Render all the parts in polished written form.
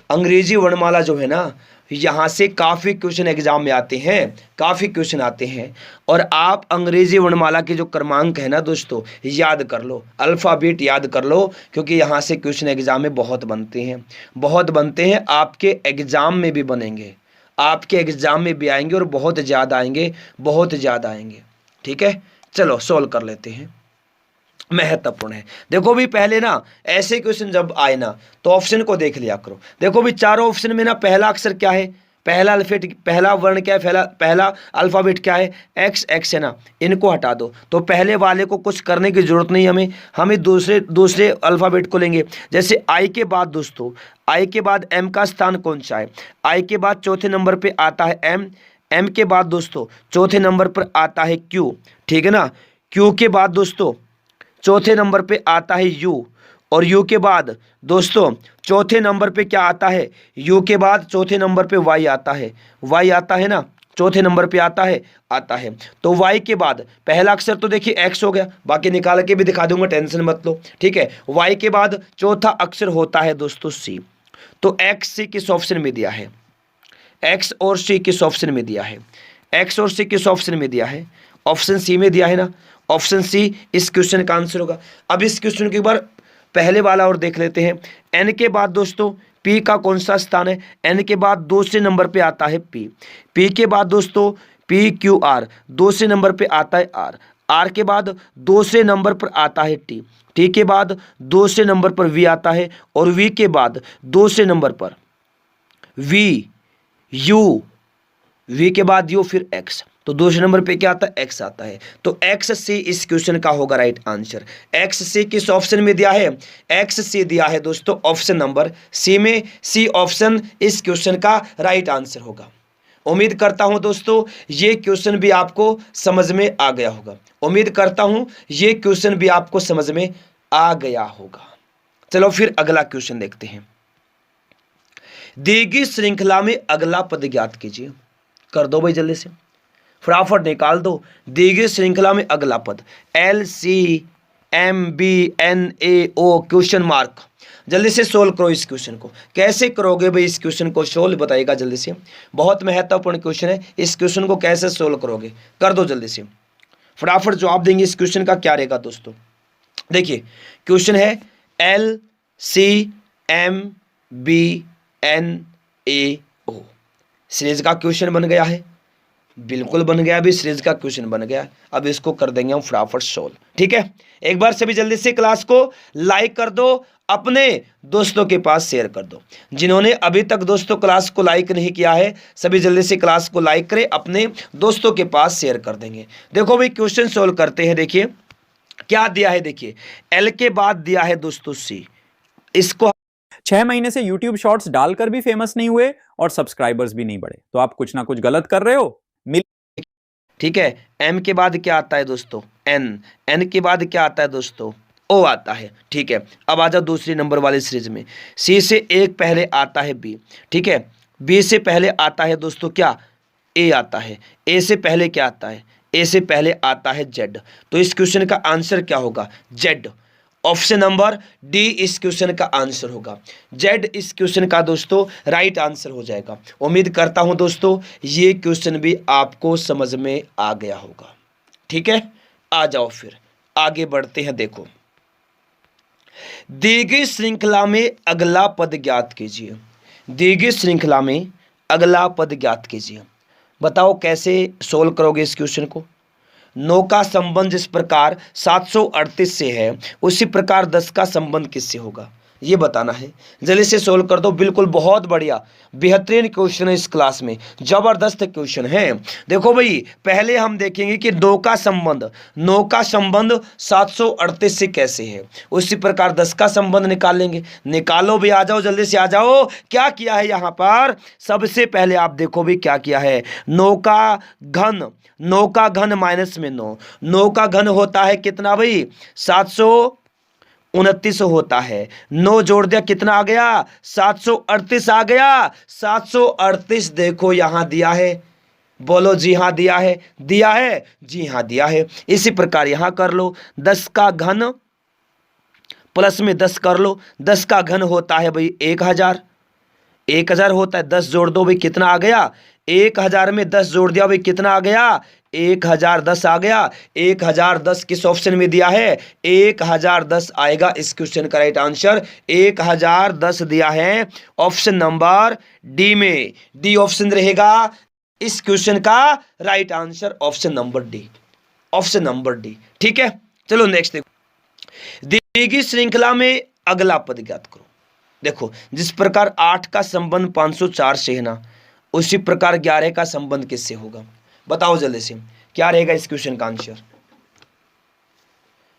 अंग्रेजी वर्णमाला जो है ना, यहाँ से काफ़ी क्वेश्चन एग्जाम में आते हैं, काफ़ी क्वेश्चन आते हैं। और आप अंग्रेजी वर्णमाला के जो क्रमांक है ना दोस्तों, याद कर लो, अल्फ़ाबेट याद कर लो, क्योंकि यहाँ से क्वेश्चन एग्जाम में बहुत बनते हैं, बहुत बनते हैं। आपके एग्जाम में भी बनेंगे, आपके एग्जाम में भी आएंगे और बहुत ज़्यादा आएंगे, बहुत ज़्यादा आएंगे। ठीक है, चलो सॉल्व कर लेते हैं। महत्वपूर्ण है। देखो भी पहले ना ऐसे क्वेश्चन जब आए ना तो ऑप्शन को देख लिया करो। देखो भी चारों ऑप्शन में ना पहला अक्षर क्या है, पहला अल्फाबेट, पहला वर्ण क्या है, पहला अल्फाबेट क्या है, एक्स, एक्स है ना, इनको हटा दो। तो पहले वाले को कुछ करने की जरूरत नहीं, हमें दूसरे अल्फाबेट को लेंगे। जैसे आई के बाद दोस्तों, आई के बाद एम का स्थान कौन सा है, आई के बाद चौथे नंबर पे आता है एम, एम के बाद दोस्तों चौथे नंबर पर आता है क्यू, ठीक है ना, क्यू के बाद दोस्तों चौथे नंबर पे आता है यू, और यू के बाद दोस्तों चौथे नंबर पे क्या आता है, यू के बाद चौथे नंबर पे वाई आता है, वाई आता है ना, चौथे नंबर पे आता है। तो वाई के बाद पहला अक्षर तो देखिए एक्स हो गया, बाकी निकाल के भी दिखा दूंगा, टेंशन मत लो। ठीक है, वाई के बाद चौथा अक्षर होता है दोस्तों सी। तो एक्स सी किस ऑप्शन में दिया है, एक्स और सी किस ऑप्शन में दिया है, एक्स और सी किस ऑप्शन में दिया है, ऑप्शन सी में दिया है ना, ऑप्शन सी इस क्वेश्चन का आंसर होगा। अब इस क्वेश्चन के एक बार पहले वाला और देख लेते हैं। एन के बाद दोस्तों पी का कौन सा स्थान है, एन के बाद दूसरे नंबर पे आता है पी, पी के बाद दोस्तों पी क्यू आर, दूसरे नंबर पे आता है आर, आर के बाद दूसरे नंबर पर आता है टी, टी के बाद दूसरे नंबर पर वी आता है, और वी के बाद दूसरे नंबर पर वी, यू, वी के बाद यू, फिर एक्स। तो दूसरे नंबर पे क्या आता है, एक्स आता है। तो एक्स सी इस क्वेश्चन का होगा राइट आंसर। एक्स सी किस ऑप्शन में दिया है, एक्स सी दिया है दोस्तों ऑप्शन नंबर सी में, सी ऑप्शन इस क्वेश्चन का राइट आंसर होगा। उम्मीद करता हूं दोस्तों ये क्वेश्चन भी आपको समझ में आ गया होगा, उम्मीद करता हूं ये क्वेश्चन भी आपको समझ में आ गया होगा। चलो फिर अगला क्वेश्चन देखते हैं। दी गई श्रृंखला में अगला पद ज्ञात कीजिए। कर दो भाई जल्दी से, फटाफट निकाल दो। दी गई श्रृंखला में अगला पद, L C M B N A O question mark. जल्दी से सोल्व करो इस क्वेश्चन को। कैसे करोगे भाई इस क्वेश्चन को सोल्व, बताइएगा जल्दी से, बहुत महत्वपूर्ण क्वेश्चन है। इस क्वेश्चन को कैसे सोल्व करोगे, कर दो जल्दी से, फटाफट जवाब देंगे। इस क्वेश्चन का क्या रहेगा दोस्तों, देखिए क्वेश्चन है L C M B N A O, series का क्वेश्चन बन गया है, बिल्कुल बन गया, अभी सीरीज का क्वेश्चन बन गया। अब इसको कर देंगे हम फटाफट सोल्व। ठीक है, एक बार सभी जल्दी से क्लास को लाइक कर दो, अपने दोस्तों के पास शेयर कर दो। जिन्होंने अभी तक दोस्तों क्लास को लाइक नहीं किया है, सभी जल्दी से क्लास को लाइक करें, अपने दोस्तों के पास शेयर कर देंगे। देखो भाई क्वेश्चन सोल्व करते हैं। देखिए क्या दिया है, देखिए एल के बाद दिया है दोस्तों सी। इसको 6 महीने से YouTube शॉर्ट्स डालकर भी फेमस नहीं हुए और सब्सक्राइबर्स भी नहीं बढ़े, तो आप कुछ ना कुछ गलत कर रहे हो। ठीक है, एम के बाद क्या आता है दोस्तों, एन, एन के बाद क्या आता है दोस्तों, ओ आता है। ठीक है, अब आ जाओ दूसरी नंबर वाली सीरीज में। सी से एक पहले आता है बी, ठीक है, बी से पहले आता है दोस्तों क्या, ए आता है, ए से पहले क्या आता है, ए से पहले आता है जेड। तो इस क्वेश्चन का आंसर क्या होगा, जेड। ऑप्शन नंबर डी इस क्वेश्चन का आंसर होगा, जेड इस क्वेश्चन का दोस्तों राइट आंसर हो जाएगा। उम्मीद करता हूं दोस्तों ये क्वेश्चन भी आपको समझ में आ गया होगा। ठीक है, आ जाओ फिर आगे बढ़ते हैं। देखो दी गई श्रृंखला में अगला पद ज्ञात कीजिए, दी गई श्रृंखला में अगला पद ज्ञात कीजिए। बताओ कैसे सोल्व करोगे इस क्वेश्चन को। 9 का संबंध जिस प्रकार 738 से है, उसी प्रकार 10 का संबंध किससे होगा, ये बताना है। जल्दी से सोल्व कर दो। बिल्कुल बहुत बढ़िया बेहतरीन क्वेश्चन है, इस क्लास में जबरदस्त क्वेश्चन है। देखो भाई पहले हम देखेंगे कि 9 का संबंध 738 से कैसे है, उसी प्रकार 10 का संबंध निकालेंगे। निकालो भी, आ जाओ जल्दी से आ जाओ। क्या किया है यहाँ पर, सबसे पहले आप देखो भी क्या किया है, 9 का घन माइनस में 9 का घन होता है कितना भाई, 729 होता है। 9 जोड़ दिया कितना आ गया, 738 आ गया। 738 देखो यहां दिया है, बोलो जी हाँ दिया है, दिया है जी हाँ दिया है। इसी प्रकार यहां कर लो, 10 का घन प्लस में 10 कर लो, 10 का घन होता है भाई 1000, 1000 होता है, 10 जोड़ दो भाई, कितना आ गया? 1000 में 10 जोड़ दिया भाई, कितना आ गया? 1010 आ गया। 1010 किस ऑप्शन में दिया है? 1010 आएगा इस क्वेश्चन का राइट आंसर। 1010 दिया है ऑप्शन नंबर डी में। डी ऑप्शन रहेगा इस क्वेश्चन का right answer, option number D, option number D. ठीक है, चलो नेक्स्ट देखो। दी गई श्रृंखला में अगला पद ज्ञात करो। देखो, जिस प्रकार 8 का संबंध 504 से है ना, उसी प्रकार 11 का संबंध किससे होगा? बताओ जल्दी से, क्या रहेगा इस क्वेश्चन का आंसर?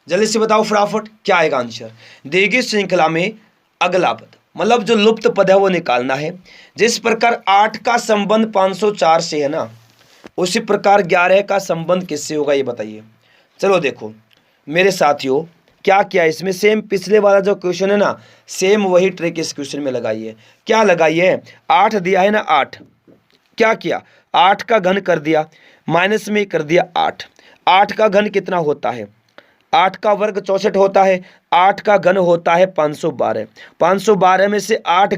जल्दी से बताओ फटाफट, क्या आएगा आंसर? दी गई श्रृंखला में अगला पद, मतलब जो लुप्त पद है वो निकालना है। जिस प्रकार 8 का संबंध 504 से है ना, उसी प्रकार 11 का संबंध किससे होगा, ये बताइए। चलो देखो मेरे साथियों, क्या किया इसमें, सेम पिछले वाला जो क्वेश्चन है ना, सेम वही ट्रिक इस क्वेश्चन में लगाई है। क्या लगाई है? 8 दिया है ना, 8 क्या किया? 8 का घन कर दिया, माइनस में कर दिया 8। 8 का घन कितना होता है? 8 का वर्ग 64 होता है। 8 का घन होता है 512। 512 में से 8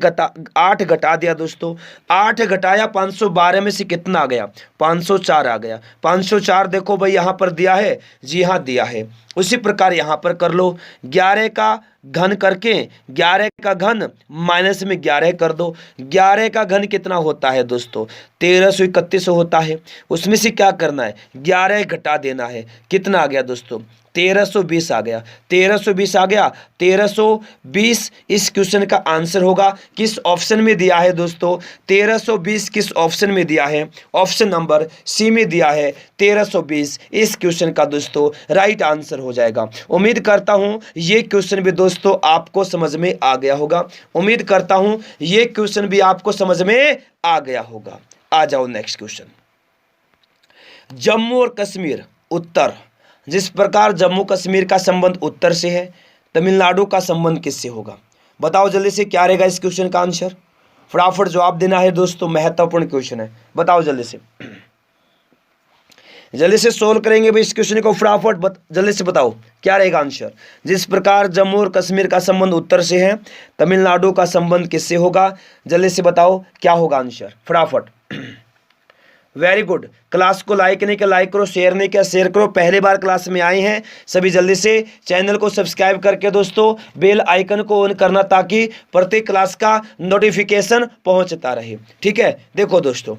घटा दिया दोस्तों। 8 घटाया 512 में से कितना आ गया? 504 आ गया। 504 देखो भाई यहाँ पर दिया है, जी हाँ दिया है। उसी प्रकार यहाँ पर कर लो, 11 का घन करके 11 का घन माइनस में 11 कर दो। 11 का घन कितना होता है दोस्तों? 1331 होता है। उसमें से क्या करना है? 11 घटा देना है। कितना आ गया दोस्तों? 1320 आ गया। 1320 आ गया। 1320 इस क्वेश्चन का आंसर होगा। किस ऑप्शन में दिया है दोस्तों? 1320 किस ऑप्शन में दिया है? ऑप्शन नंबर सी में दिया है। 1320 इस क्वेश्चन का दोस्तों राइट आंसर हो जाएगा। उम्मीद करता हूं ये क्वेश्चन भी दोस्तों आपको समझ में आ गया होगा। उम्मीद करता हूं ये क्वेश्चन भी आपको समझ में आ गया होगा। आ जाओ नेक्स्ट क्वेश्चन। जम्मू और कश्मीर उत्तर, जिस प्रकार जम्मू कश्मीर का संबंध उत्तर से है, तमिलनाडु का संबंध किससे होगा? बताओ जल्दी से, क्या रहेगा इस क्वेश्चन का आंसर? फटाफट जवाब देना है दोस्तों, महत्वपूर्ण क्वेश्चन है। बताओ जल्दी से, जल्दी से सोल्व करेंगे भाई इस क्वेश्चन को। फटाफट जल्दी से बताओ क्या रहेगा आंसर। जिस प्रकार जम्मू और कश्मीर का संबंध उत्तर से है, तमिलनाडु का संबंध किससे होगा? जल्दी से बताओ क्या होगा आंसर, फटाफट। Very good. क्लास को लाइक नहीं किया लाइक करो, शेयर नहीं किया शेयर करो। पहली बार क्लास में आए हैं सभी जल्दी से चैनल को सब्सक्राइब करके दोस्तों बेल आइकन को ऑन करना, ताकि प्रत्येक क्लास का नोटिफिकेशन पहुंचता रहे। ठीक है, देखो दोस्तों,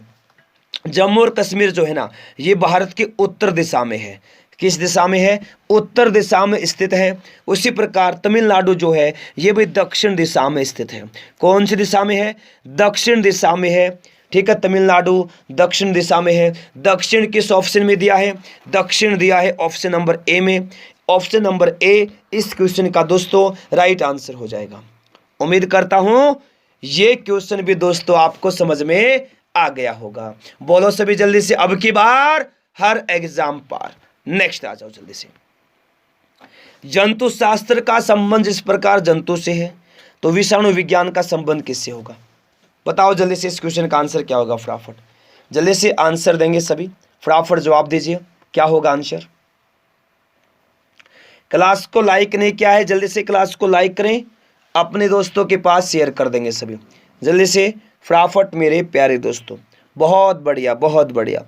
जम्मू और कश्मीर जो है ना, ये भारत के उत्तर दिशा में है। किस दिशा में है? उत्तर दिशा में स्थित है। उसी प्रकार तमिलनाडु जो है ये भी दक्षिण दिशा में स्थित है। कौन सी दिशा में है? दक्षिण दिशा में है। ठीक है, तमिलनाडु दक्षिण दिशा में है। दक्षिण किस ऑप्शन में दिया है? दक्षिण दिया है ऑप्शन नंबर ए में। ऑप्शन नंबर ए इस क्वेश्चन का दोस्तों राइट आंसर हो जाएगा। उम्मीद करता हूं ये क्वेश्चन भी दोस्तों आपको समझ में आ गया होगा। बोलो सभी जल्दी से, अब की बार हर एग्जाम पार। नेक्स्ट आ जाओ जल्दी से। जंतु शास्त्र का संबंध जिस प्रकार जंतु से है, तो विषाणु विज्ञान का संबंध किससे होगा? बताओ जल्दी से इस क्वेश्चन का आंसर क्या होगा। फटाफट जल्दी से आंसर देंगे सभी, फटाफट जवाब दीजिए क्या होगा आंसर। क्लास को लाइक नहीं किया है, जल्दी से क्लास को लाइक करें, अपने दोस्तों के पास शेयर कर देंगे सभी जल्दी से फटाफट मेरे प्यारे दोस्तों। बहुत बढ़िया, बहुत बढ़िया।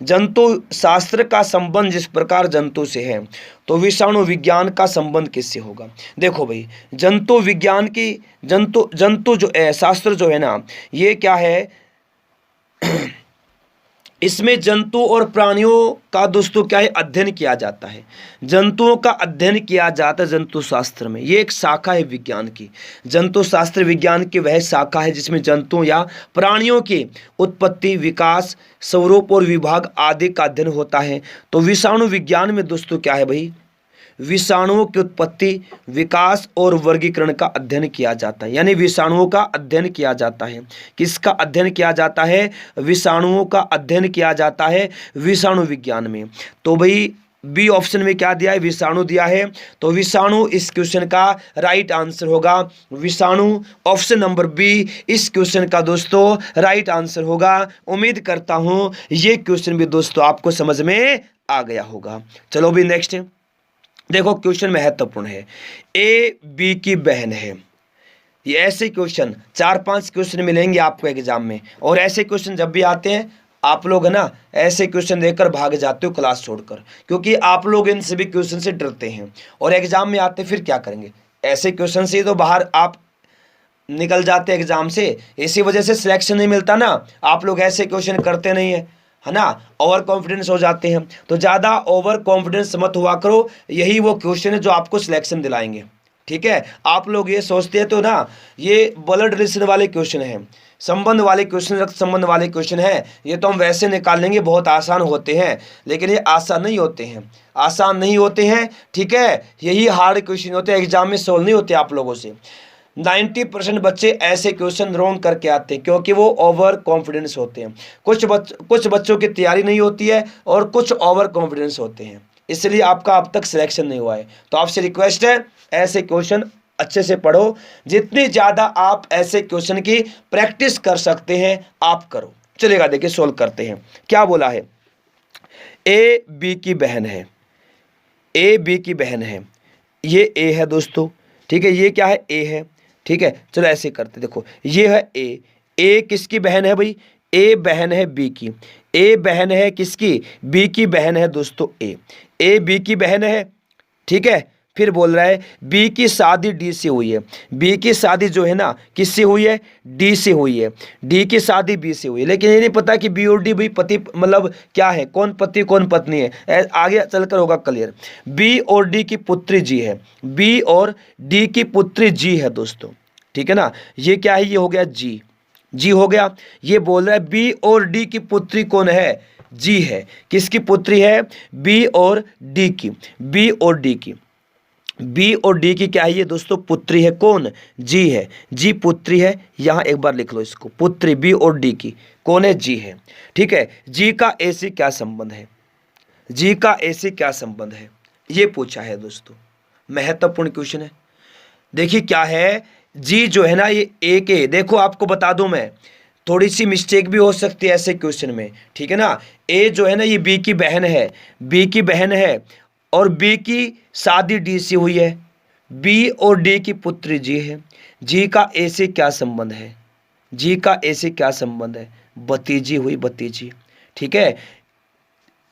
जंतु शास्त्र का संबंध जिस प्रकार जंतु से है, तो विषाणु विज्ञान का संबंध किससे होगा? देखो भाई, जंतु विज्ञान की जंतु जो शास्त्र जो है ना, ये क्या है इसमें जंतु और प्राणियों का दोस्तों क्या है? अध्ययन किया जाता है। जंतुओं का अध्ययन किया जाता है जंतु शास्त्र में। ये एक शाखा है विज्ञान की। जंतु शास्त्र विज्ञान की वह शाखा है जिसमें जंतुओं या प्राणियों की उत्पत्ति, विकास, स्वरूप और विभाग आदि का अध्ययन होता है। तो विषाणु विज्ञान में दोस्तों क्या है भाई? विषाणुओं की उत्पत्ति, विकास और वर्गीकरण का अध्ययन किया जाता है। यानी विषाणुओं का अध्ययन किया जाता है। किसका अध्ययन किया जाता है? विषाणुओं का अध्ययन किया जाता है विषाणु विज्ञान में। तो भाई बी ऑप्शन में क्या दिया है? विषाणु दिया है। तो विषाणु इस क्वेश्चन का राइट आंसर होगा। विषाणु ऑप्शन नंबर बी इस क्वेश्चन का दोस्तों राइट आंसर होगा। उम्मीद करता हूं ये क्वेश्चन भी दोस्तों आपको समझ में आ गया होगा। चलो भी नेक्स्ट देखो, क्वेश्चन महत्वपूर्ण है। ए बी की बहन है, ये ऐसे क्वेश्चन 4-5 क्वेश्चन मिलेंगे आपको एग्जाम में, और ऐसे क्वेश्चन जब भी आते हैं आप लोग है ना ऐसे क्वेश्चन देकर भाग जाते हो क्लास छोड़कर, क्योंकि आप लोग इन सभी क्वेश्चन से डरते हैं और एग्जाम में आते फिर क्या करेंगे, ऐसे क्वेश्चन से तो बाहर आप निकल जाते एग्जाम से, इसी वजह से सिलेक्शन नहीं मिलता ना, आप लोग ऐसे क्वेश्चन करते नहीं है ना, ओवर कॉन्फिडेंस हो जाते हैं। तो ज़्यादा ओवर कॉन्फिडेंस मत हुआ करो, यही वो क्वेश्चन है जो आपको सिलेक्शन दिलाएंगे। ठीक है, आप लोग ये सोचते हैं तो ना ये ब्लड रिलेशन वाले क्वेश्चन हैं, संबंध वाले क्वेश्चन, रक्त संबंध वाले क्वेश्चन है, ये तो हम वैसे निकाल लेंगे, बहुत आसान होते हैं, लेकिन ये आसान नहीं होते हैं, आसान नहीं होते हैं। ठीक है, यही हार्ड क्वेश्चन होते हैं, एग्जाम में सोल्व नहीं होते आप लोगों से। 90% बच्चे ऐसे क्वेश्चन रॉन्ग करके आते हैं क्योंकि वो ओवर कॉन्फिडेंस होते हैं। कुछ बच्चों की तैयारी नहीं होती है और कुछ ओवर कॉन्फिडेंस होते हैं, इसलिए आपका अब तक सिलेक्शन नहीं हुआ है। तो आपसे रिक्वेस्ट है ऐसे क्वेश्चन अच्छे से पढ़ो, जितनी ज़्यादा आप ऐसे क्वेश्चन की प्रैक्टिस कर सकते हैं आप करो। चलेगा, देखिए सोल्व करते हैं। क्या बोला है, ए बी की बहन है, ए बी की बहन है, ये ए है दोस्तों। ठीक है, ये क्या है, ए है। ठीक है, चलो ऐसे करते, देखो ये है ए, ए किसकी बहन है भाई, ए बहन है बी की, ए बहन है किसकी, बी की बहन है दोस्तों ए बी की बहन है। ठीक है, फिर बोल रहा है बी की शादी डी से हुई है, बी की शादी जो है ना किससे हुई है, डी से हुई है, डी की शादी बी से हुई है, लेकिन ये नहीं पता कि बी और डी भाई पति मतलब क्या है, कौन पति कौन पत्नी है, आगे चलकर होगा क्लियर। बी और डी की पुत्री जी है, बी और डी की पुत्री जी है दोस्तों। ठीक है ना, ये क्या है, ये हो गया जी, जी हो गया। ये बोल रहा है बी और डी की पुत्री कौन है, जी है, किसकी पुत्री है, बी और डी की, बी और डी की, बी और डी की क्या है ये दोस्तों, पुत्री है, कौन, जी है, जी पुत्री है। यहाँ एक बार लिख लो इसको, पुत्री बी और डी की कौन है, जी है। ठीक है, जी का ए से क्या संबंध है, जी का ए से क्या संबंध है, ये पूछा है दोस्तों, महत्वपूर्ण क्वेश्चन है। देखिए क्या है, जी जो है ना ये ए के, देखो आपको बता दूं मैं, थोड़ी सी मिस्टेक भी हो सकती है ऐसे क्वेश्चन में। ठीक है ना, ए जो है ना ये बी की बहन है, बी की बहन है, और बी की शादी डी से हुई है, बी और डी की पुत्री जी है, जी का ए से क्या संबंध है, जी का ए से क्या संबंध है, भतीजी हुई, भतीजी। ठीक है,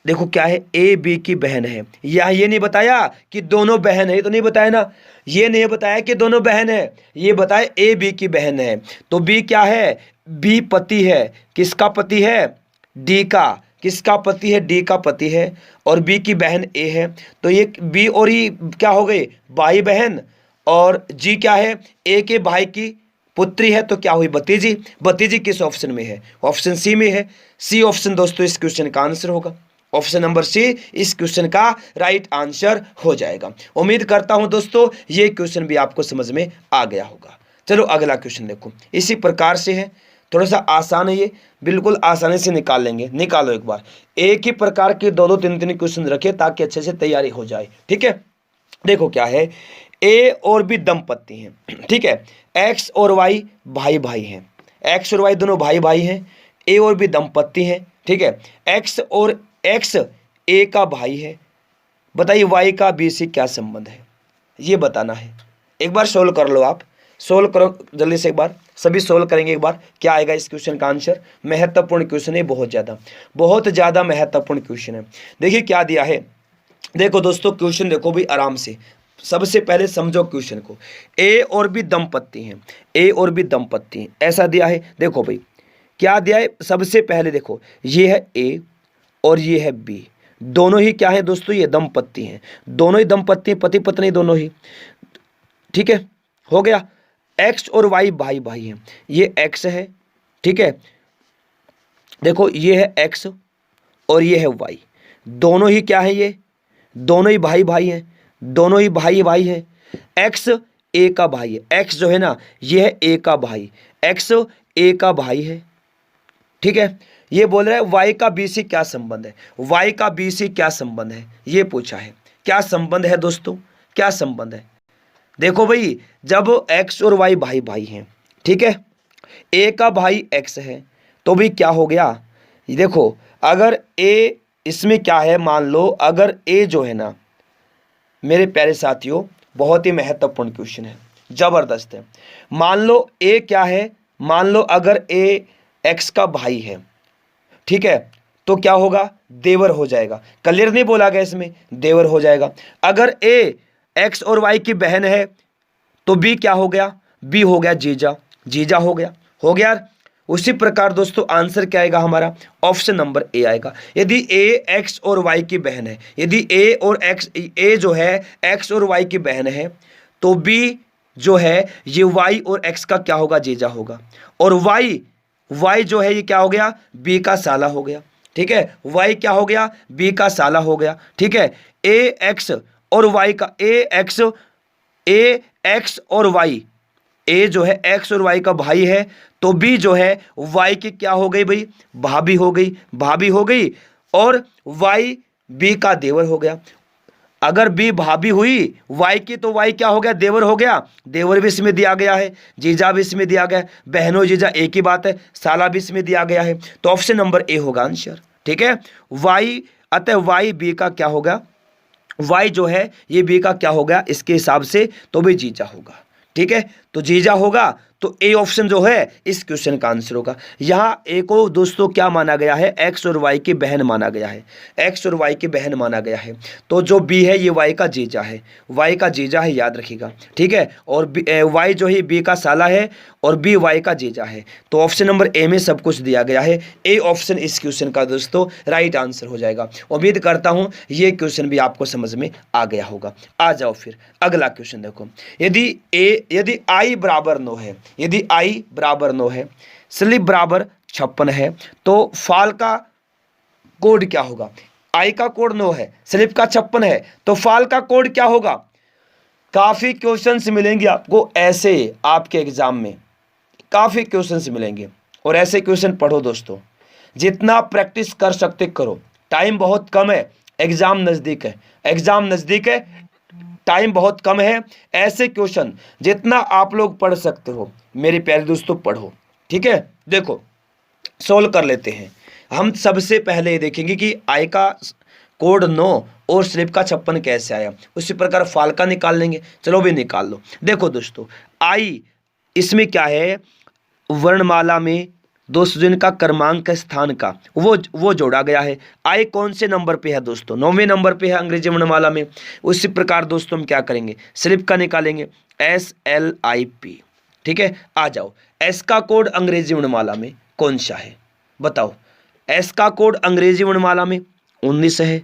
देखो क्या है, ए बी की बहन है, या ये नहीं बताया कि दोनों बहन है, तो नहीं बताया ना, ये नहीं बताया कि दोनों बहन है, ये बताया ए बी की बहन है। तो बी क्या है, बी पति है, किसका पति है, डी का, किसका पति है, डी का पति है, और बी की बहन ए है, तो ये बी और ई क्या हो गए, भाई बहन, और जी क्या है, ए के भाई की पुत्री है, तो क्या हुई, भतीजी। भतीजी किस ऑप्शन में है, ऑप्शन सी में है, सी ऑप्शन दोस्तों इस क्वेश्चन का आंसर होगा, ऑप्शन नंबर सी इस क्वेश्चन का राइट आंसर हो जाएगा। उम्मीद करता हूं दोस्तों ये क्वेश्चन भी आपको समझ में आ गया होगा। चलो अगला क्वेश्चन देखो, इसी प्रकार से है, थोड़ा सा आसान है ये, बिल्कुल आसानी से निकाल लेंगे। निकालो एक बार, एक ही प्रकार के दो दो तीन तीन क्वेश्चन रखे ताकि अच्छे से तैयारी हो जाए। ठीक है, देखो क्या है, ए और बी दंपति हैं। ठीक है, एक्स और वाई भाई भाई हैं, एक्स और वाई दोनों भाई भाई हैं, ए और बी दंपति हैं। ठीक है, एक्स ए का भाई है, बताइए वाई का बी से क्या संबंध है, ये बताना है। एक बार सोल्व कर लो, आप सोल्व करो जल्दी से, एक बार सभी सोल्व करेंगे एक बार, क्या आएगा इस क्वेश्चन का आंसर। महत्वपूर्ण क्वेश्चन है, बहुत ज़्यादा महत्वपूर्ण क्वेश्चन है। देखिए क्या दिया है, देखो दोस्तों क्वेश्चन देखो भी आराम से, सबसे पहले समझो क्वेश्चन को। ए और बी दंपति हैं, ए और बी दंपति हैं, ऐसा दिया है। देखो भाई क्या दिया है, सबसे पहले देखो ये है ए और ये है बी, दोनों ही क्या है दोस्तों, ये दंपति हैं, दोनों ही दंपति, पति पत्नी दोनों ही। ठीक है, हो गया। एक्स और वाई भाई भाई हैं, ये एक्स है। ठीक है, देखो ये है एक्स और ये है वाई, दोनों ही क्या है, ये दोनों ही भाई भाई हैं, दोनों ही भाई भाई हैं। एक्स ए का भाई है, एक्स जो है ना ये है ए का भाई, एक्स ए का भाई है। ठीक है, ये बोल रहा है वाई का बी से क्या संबंध है, वाई का बी से क्या संबंध है, ये पूछा है। क्या संबंध है दोस्तों, क्या संबंध है, देखो भाई जब एक्स और वाई भाई भाई हैं, ठीक है, ए का भाई एक्स है, तो भी क्या हो गया, देखो अगर ए, इसमें क्या है, मान लो अगर ए जो है ना, मेरे प्यारे साथियों बहुत ही महत्वपूर्ण क्वेश्चन है, जबरदस्त है। मान लो ए क्या है, मान लो अगर ए एक्स का भाई है, ठीक है, तो क्या होगा, देवर हो जाएगा। क्लियर नहीं बोला गया इसमें, देवर हो जाएगा। अगर ए एक्स और वाई की बहन है तो बी क्या हो गया, बी हो गया जीजा, जीजा हो गया, हो गया। उसी प्रकार दोस्तों आंसर क्या आएगा हमारा, ऑप्शन नंबर ए आएगा। यदि ए एक्स और वाई की बहन है, यदि ए और एक्स, ए जो है एक्स और वाई की बहन है, तो बी जो है ये वाई और एक्स का क्या होगा, जीजा होगा। और वाई, वाई जो है ये क्या हो गया, बी का साला हो गया, ठीक है। वाई क्या हो गया, बी का साला हो गया, ठीक है। ए एक्स और वाई का, ए एक्स और वाई, ए जो है एक्स और वाई का भाई है, तो बी जो है वाई की क्या हो गई भाई, भाभी हो गई, भाभी हो गई। और वाई बी का देवर हो गया। अगर बी भाभी हुई वाई की तो वाई क्या हो गया, देवर हो गया। देवर भी इसमें दिया गया है, जीजा भी इसमें दिया गया है, बहनों जीजा एक ही बात है, साला भी इसमें दिया गया है। तो ऑप्शन नंबर ए होगा आंसर, ठीक है। वाई, अतः वाई बी का क्या होगा, वाई जो है ये बी का क्या हो गया इसके हिसाब से, तो भी जीजा होगा, ठीक है। तो जीजा होगा तो ए ऑप्शन जो है इस क्वेश्चन का आंसर होगा। यहाँ ए को दोस्तों क्या माना गया है, एक्स और वाई की बहन माना गया है, एक्स और वाई की बहन माना गया है। तो जो बी है ये वाई का जीजा है, वाई का जीजा है, याद रखिएगा, ठीक है। और वाई जो है बी का साला है और बी वाई का जीजा है। तो ऑप्शन नंबर ए में सब कुछ दिया गया है। ए ऑप्शन इस क्वेश्चन का दोस्तों राइट आंसर हो जाएगा। उम्मीद करता हूँ ये क्वेश्चन भी आपको समझ में आ गया होगा। आ जाओ फिर अगला क्वेश्चन देखो। यदि आई बराबर 9 है, यदि आई बराबर 9 है, स्लिप बराबर 56 है, तो फाल का कोड क्या होगा। आई का कोड 9 है, स्लिप का 56 है, तो फाल का कोड क्या होगा। काफी क्वेश्चंस मिलेंगे आपको ऐसे, आपके एग्जाम में काफी क्वेश्चंस मिलेंगे। और ऐसे क्वेश्चन पढ़ो दोस्तों, जितना प्रैक्टिस कर सकते करो। टाइम बहुत कम है, एग्जाम नजदीक है, एग्जाम नजदीक है, टाइम बहुत कम है। ऐसे क्वेश्चन जितना आप लोग पढ़ सकते हो मेरे प्यारे दोस्तों पढ़ो, ठीक है। देखो सोल्व कर लेते हैं। हम सबसे पहले ये देखेंगे कि आई का कोड 9 और स्लिप का 56 कैसे आया, उसी प्रकार फाल का निकाल लेंगे। चलो भी निकाल लो। देखो दोस्तों आई, इसमें क्या है, वर्णमाला में दोस्तों जिनका क्रमांक स्थान का वो जोड़ा गया है। आई कौन से नंबर पे है दोस्तों, 9वें नंबर पे है अंग्रेजी वर्णमाला में। उसी प्रकार दोस्तों हम क्या करेंगे, स्लिप का निकालेंगे, SLIP, ठीक है। आ जाओ, एस का कोड अंग्रेजी वर्णमाला में कौन सा है बताओ। एस का कोड अंग्रेजी वर्णमाला में 19 है,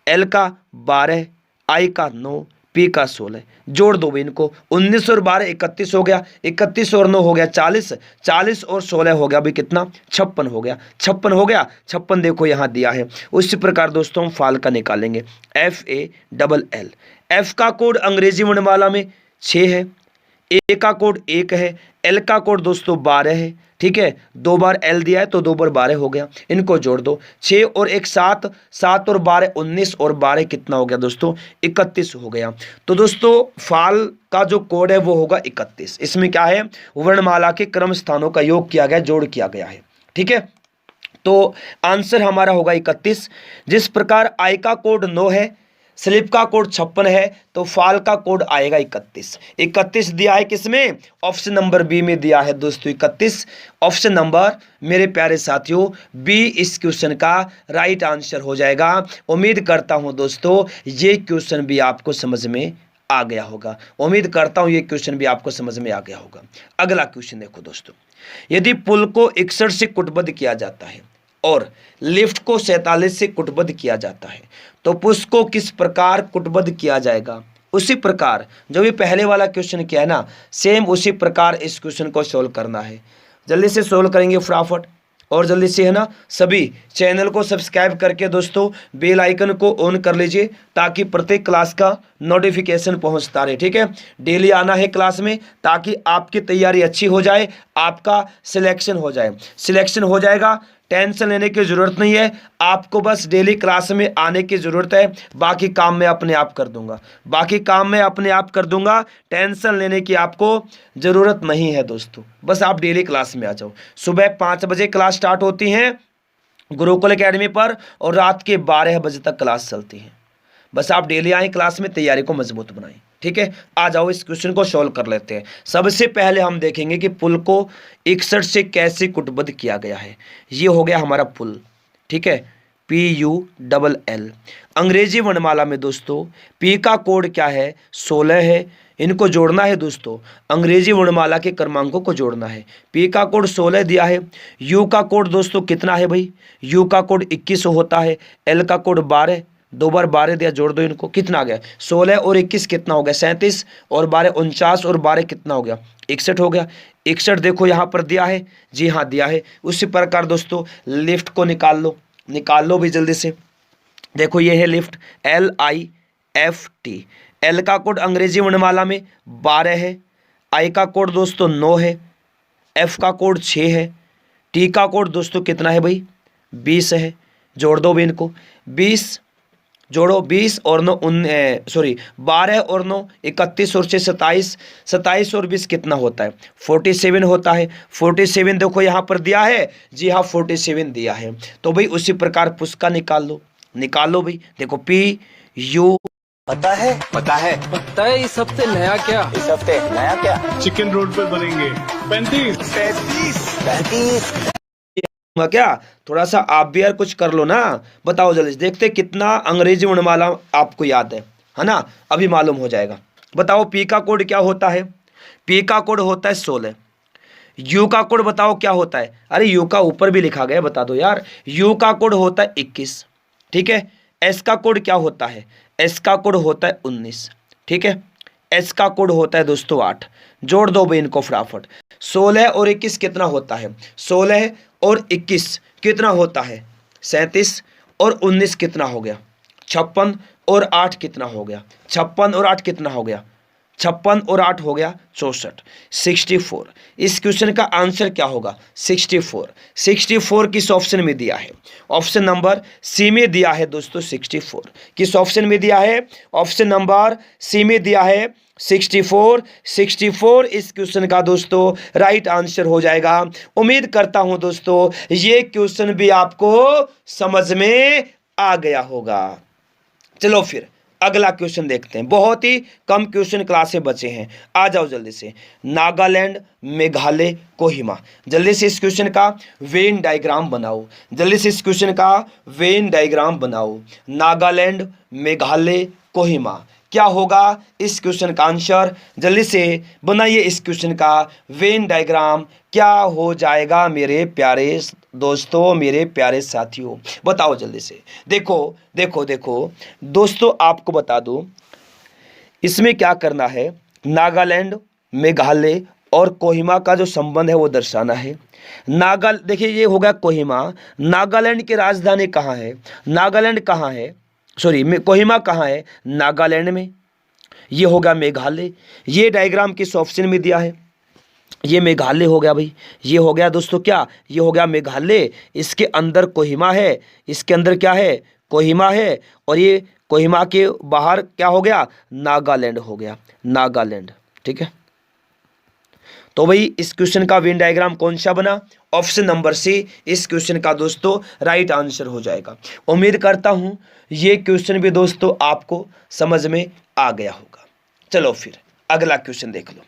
एल का 12, आई का 9, पी का 16। जोड़ दो इनको, 19 और 12 31 हो गया, 31 और 9 हो गया 40, 40 और 16 हो गया भी कितना, 56 हो गया, 56 हो गया। 56 देखो यहाँ दिया है। उसी प्रकार दोस्तों हम फाल का निकालेंगे, FALL। एफ का कोड अंग्रेजी वर्णमाला में 6 है, ए का कोड 1 है, एल का कोड दोस्तों 12 है, ठीक है। 2 बार एल दिया है तो 2 बार 12 हो गया। इनको जोड़ दो, 6 और 1 7, 7 और 12 19 और 12 कितना हो गया दोस्तों, 31 हो गया। तो दोस्तों फाल का जो कोड है वो होगा 31। इसमें क्या है, वर्णमाला के क्रम स्थानों का योग किया गया, जोड़ किया गया है, ठीक है। तो आंसर हमारा होगा 31। जिस प्रकार आई का कोड 9 है, स्लिप का कोड 56 है, तो फाल का कोड आएगा 31। 31 दिया है किसमें, ऑप्शन नंबर बी में दिया है दोस्तों 31। ऑप्शन नंबर मेरे प्यारे साथियों बी इस क्वेश्चन का राइट आंसर हो जाएगा। उम्मीद करता हूं दोस्तों ये क्वेश्चन भी आपको समझ में आ गया होगा। उम्मीद करता हूं ये क्वेश्चन भी आपको समझ में आ गया होगा। अगला क्वेश्चन देखो दोस्तों, यदि पुल को 61 से कुटबद्ध किया जाता है और लिफ्ट को 47 से कुटबद्ध किया जाता है, तो पुश को किस प्रकार कुटबद्ध किया जाएगा। उसी प्रकार जो भी पहले वाला क्वेश्चन किया है ना, सेम उसी प्रकार इस क्वेश्चन को सोल्व करना है। जल्दी से सोल्व करेंगे फटाफट, और जल्दी से है ना सभी चैनल को सब्सक्राइब करके दोस्तों बेल आइकन को ऑन कर लीजिए, ताकि प्रत्येक क्लास का नोटिफिकेशन पहुंचता रहे, ठीक है। डेली आना है क्लास में, ताकि आपकी तैयारी अच्छी हो जाए, आपका सिलेक्शन हो जाए। सिलेक्शन हो जाएगा, टेंशन लेने की ज़रूरत नहीं है, आपको बस डेली क्लास में आने की ज़रूरत है। बाकी काम मैं अपने आप कर दूंगा, बाकी काम मैं अपने आप कर दूंगा। टेंशन लेने की आपको ज़रूरत नहीं है दोस्तों, बस आप डेली क्लास में आ जाओ। सुबह 5 बजे क्लास स्टार्ट होती हैं गुरुकुल एकेडमी पर, और रात के 12 बजे तक क्लास चलती है। बस आप डेली आएँ क्लास में, तैयारी को मजबूत बनाएं। ठीक है, आ जाओ इस क्वेश्चन को सॉल्व कर लेते हैं। सबसे पहले हम देखेंगे कि पुल को 61 से कैसे कुटबद्ध किया गया है। ये हो गया हमारा पुल, ठीक है, PULL। अंग्रेजी वर्णमाला में दोस्तों P का कोड क्या है, 16 है। इनको जोड़ना है दोस्तों, अंग्रेजी वर्णमाला के क्रमांकों को जोड़ना है। P का कोड 16 दिया है। U का कोड दोस्तों कितना है भाई, U का कोड 21 होता है। L का कोड 12, 2 बार 12 दिया, जोड़ दो इनको, कितना आ गया, 16 और 21 कितना हो गया, 37, और 12 49, और 12 कितना हो गया, 61 हो गया। 61 देखो यहाँ पर दिया है, जी हाँ दिया है। उसी प्रकार दोस्तों लिफ्ट को निकाल लो भी जल्दी से। देखो ये है लिफ्ट, LIFT। L का कोड अंग्रेजी वर्णमाला में 12 है। I का कोड दोस्तों 9 है। F का कोड 6 है। T का कोड दोस्तों कितना है भाई, 20 है। जोड़ दो भी इनको, 20 जोड़ो, 20 और 9 12 और 9 31 और 6 27, 27 और 20 कितना होता है, 47 होता है। 47 देखो यहाँ पर दिया है, जी हाँ 47 दिया है। तो भाई उसी प्रकार पुष्का निकाल लो भाई। देखो PU, पता है इस हफ्ते नया क्या चिकन रोड पर बनेंगे 35 क्या, थोड़ा सा आप भी यार कुछ कर लो ना। बताओ जल्दी से, देखते कितना अंग्रेजी वर्णमाला आपको याद है ना, अभी मालूम हो जाएगा। बताओ P का कोड क्या होता है, P का कोड होता है 16। U का कोड बताओ क्या होता है, अरे U का ऊपर भी लिखा गया, बता दो यार। U का कोड होता है 21, ठीक है। S का कोड क्या होता है, S का कोड होता है 19, ठीक है। S का कोड होता है दोस्तों 8। जोड़ दो भाई इनको फटाफट। 16 और 21 कितना होता है, 16 और 21 कितना होता है, 37, और 19 कितना हो गया, 56, और 8 कितना हो गया, 56 और 8 कितना हो गया, 56 और 8 हो गया 64, 64। इस क्वेश्चन का आंसर क्या होगा, 64। 64 किस ऑप्शन में दिया है, ऑप्शन नंबर सी में दिया है दोस्तों। 64 किस ऑप्शन में दिया है, ऑप्शन नंबर सी में दिया है 64। 64 इस क्वेश्चन का दोस्तों राइट आंसर हो जाएगा। उम्मीद करता हूं दोस्तों ये क्वेश्चन भी आपको समझ में आ गया होगा। चलो फिर अगला क्वेश्चन देखते हैं। बहुत ही कम क्वेश्चन क्लास में बचे हैं, आ जाओ जल्दी से। नागालैंड, मेघालय, कोहिमा। जल्दी से इस क्वेश्चन का वेन डायग्राम बनाओ, जल्दी से इस क्वेश्चन का वेन डायग्राम बनाओ। नागालैंड, मेघालय, कोहिमा, क्या होगा इस क्वेश्चन का आंसर, जल्दी से बनाइए इस क्वेश्चन का वेन डायग्राम। क्या हो जाएगा मेरे प्यारे दोस्तों, मेरे प्यारे साथियों, बताओ जल्दी से। देखो देखो देखो दोस्तों, आपको बता दूं इसमें क्या करना है। नागालैंड, मेघालय और कोहिमा का जो संबंध है वो दर्शाना है। देखिए ये होगा कोहिमा। नागालैंड की राजधानी कहाँ है, नागालैंड कहाँ है, कोहिमा कहाँ है, नागालैंड में। ये होगा मेघालय। ये डायग्राम किस ऑप्शन में दिया है, ये मेघालय हो गया भाई। ये हो गया दोस्तों क्या, ये हो गया मेघालय। इसके अंदर कोहिमा है, इसके अंदर क्या है, कोहिमा है। और ये कोहिमा के बाहर क्या हो गया, नागालैंड हो गया, नागालैंड, ठीक है। तो भाई इस क्वेश्चन का वेन डायग्राम कौन सा बना, ऑप्शन नंबर सी इस क्वेश्चन का दोस्तों राइट आंसर हो जाएगा। उम्मीद करता हूं ये क्वेश्चन भी दोस्तों आपको समझ में आ गया होगा। चलो फिर अगला क्वेश्चन देख लो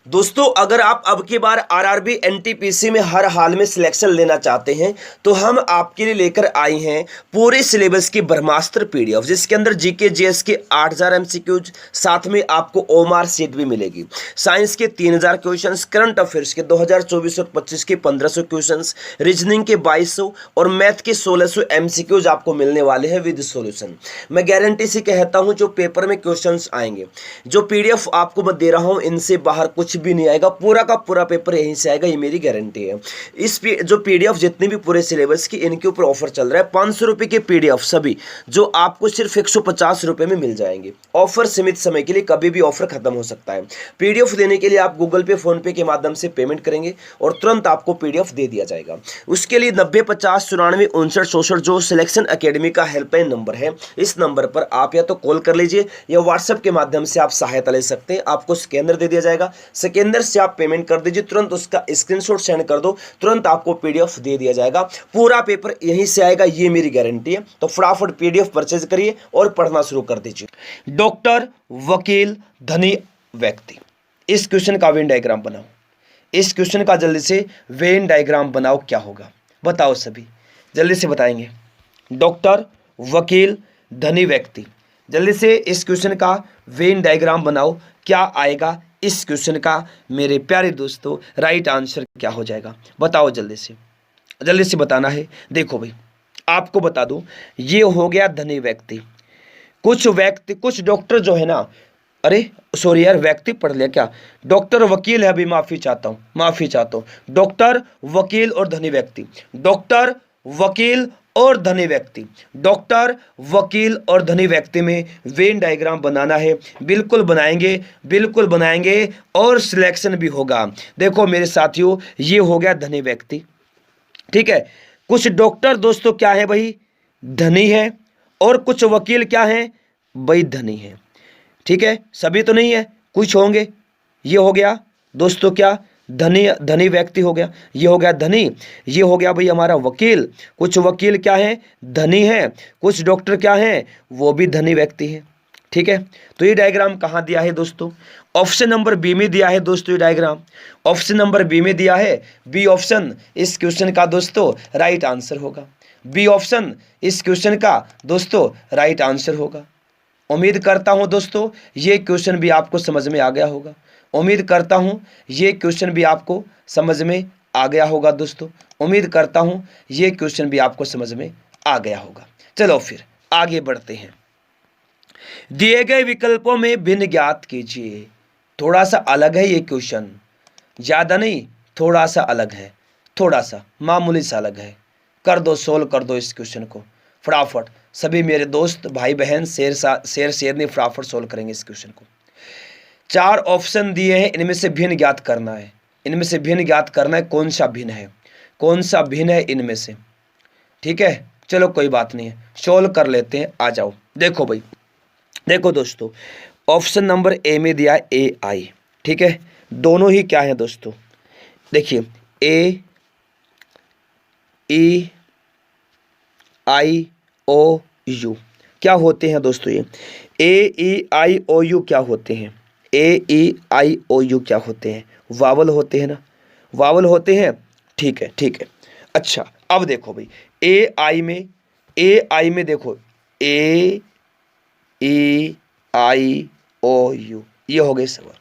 दोस्तों। अगर आप अब की बार आरआरबी एनटीपीसी में हर हाल में सिलेक्शन लेना चाहते हैं तो हम आपके लिए लेकर आए हैं पूरे सिलेबस की ब्रह्मास्त्र पीडीएफ, जिसके अंदर जीके जीएस के 8000 एमसीक्यूज, साथ में आपको ओएमआर शीट भी मिलेगी। साइंस के 3000 क्वेश्चंस, करंट अफेयर्स के 2024 और 25 के 1500 क्वेश्चंस, रीजनिंग के 2200 और मैथ के 1600 एमसीक्यूज आपको मिलने वाले हैं विद सॉल्यूशन। मैं गारंटी से कहता हूं जो पेपर में क्वेश्चंस आएंगे, जो पीडीएफ आपको मैं दे रहा हूं, इनसे बाहर कुछ भी नहीं आएगा। पूरा का पूरा पेपर यहीं से आएगा, ये मेरी गारंटी है। जो पीडीएफ जितने भी पूरे सिलेबस की, इनके ऊपर ऑफर चल रहा है। 500 रुपए के पीडीएफ सभी जो आपको सिर्फ 150 रुपए में मिल जाएंगे। ऑफर सीमित समय के लिए, कभी भी ऑफर खत्म हो सकता है। पीडीएफ देने के लिए आप गूगल पे, फोन पे के माध्यम से पेमेंट करेंगे और तुरंत आपको पीडीएफ दे दिया जाएगा। उसके लिए 90 50 94 59 64 जो सिलेक्शन एकेडमी का हेल्पलाइन नंबर है, इस नंबर पर आप या तो कॉल कर लीजिए या व्हाट्सएप के माध्यम से आप सहायता ले सकते हैं। आपको स्कैनर दे दिया जाएगा, सिकंदर से आप पेमेंट कर दीजिए, तुरंत उसका स्क्रीनशॉट सेंड कर दो, तुरंत आपको पीडीएफ दे दिया जाएगा। पूरा पेपर यहीं से आएगा, ये मेरी गारंटी है। तो फटाफट पीडीएफ परचेज करिए और पढ़ना शुरू कर दीजिए। डॉक्टर, वकील, धनी व्यक्ति, इस क्वेश्चन का वेन डायग्राम बनाओ। इस क्वेश्चन का जल्दी से वेन डायग्राम बनाओ, क्या होगा बताओ, सभी जल्दी से बताएंगे। डॉक्टर, वकील, धनी व्यक्ति, जल्दी से इस क्वेश्चन का वेन डायग्राम बनाओ, क्या आएगा इस क्वेश्चन का मेरे प्यारे दोस्तों, राइट आंसर क्या हो जाएगा बताओ, जल्दी से बताना है। देखो भाई, आपको बता दूं, ये हो गया धनी व्यक्ति। कुछ डॉक्टर जो है ना, अरे सॉरी यार, व्यक्ति पढ़ लिया क्या, डॉक्टर वकील है, अभी माफ़ी चाहता हूँ। डॉक्टर, वकील और धनी व्यक्ति, डॉक्टर, वकील और धनी व्यक्ति, डॉक्टर, वकील और धनी व्यक्ति में वेन डायग्राम बनाना है। बिल्कुल बनाएंगे और सिलेक्शन भी होगा। देखो मेरे साथियों, ये हो गया धनी व्यक्ति, ठीक है। कुछ डॉक्टर दोस्तों क्या है भाई, धनी है, और कुछ वकील क्या है भाई, धनी है, ठीक है। सभी तो नहीं है, कुछ होंगे। ये हो गया दोस्तों क्या, धनी व्यक्ति हो गया, ये हो गया धनी। ये हो गया भाई हमारा वकील। कुछ वकील क्या है, धनी है। कुछ डॉक्टर क्या है, वो भी धनी व्यक्ति है, ठीक है। तो ये डायग्राम कहाँ दिया है दोस्तों, ऑप्शन नंबर बी में दिया है दोस्तों। ये डायग्राम ऑप्शन नंबर बी में दिया है। बी ऑप्शन इस क्वेश्चन का दोस्तों राइट आंसर होगा। बी ऑप्शन इस क्वेश्चन का दोस्तों राइट आंसर होगा। उम्मीद करता हूं दोस्तों ये क्वेश्चन भी आपको समझ में आ गया होगा। उम्मीद करता हूं ये क्वेश्चन भी आपको समझ में आ गया होगा दोस्तों। उम्मीद करता हूं ये क्वेश्चन भी आपको समझ में आ गया होगा। चलो फिर आगे बढ़ते हैं। दिए गए विकल्पों में भिन्न ज्ञात कीजिए। थोड़ा सा अलग है ये क्वेश्चन, ज़्यादा नहीं, थोड़ा सा अलग है, थोड़ा सा मामूली सा अलग है। कर दो, सोल्व कर दो इस क्वेश्चन को फटाफट। सभी मेरे दोस्त भाई बहन शेर नहीं फटाफट सोल्व करेंगे इस क्वेश्चन को। 4 ऑप्शन दिए हैं, इनमें से भिन्न ज्ञात करना है। इनमें से भिन्न ज्ञात करना है, कौन सा भिन्न है, कौन सा भिन्न है इनमें से, ठीक है। चलो कोई बात नहीं है, सोल्व कर लेते हैं, आ जाओ। देखो भाई, देखो दोस्तों, ऑप्शन नंबर ए में दिया है ए आई, ठीक है। दोनों ही क्या है दोस्तों, देखिए ए ई आई ओ यू क्या होते हैं दोस्तों, ये ए ई आई ओ यू क्या होते हैं, ए ई आई ओ यू क्या होते हैं, वावल होते हैं ना, वावल होते हैं, ठीक है, ठीक है। अच्छा अब देखो भाई, ए आई में देखो ए ई आई ओ यू, ये हो गए स्वर।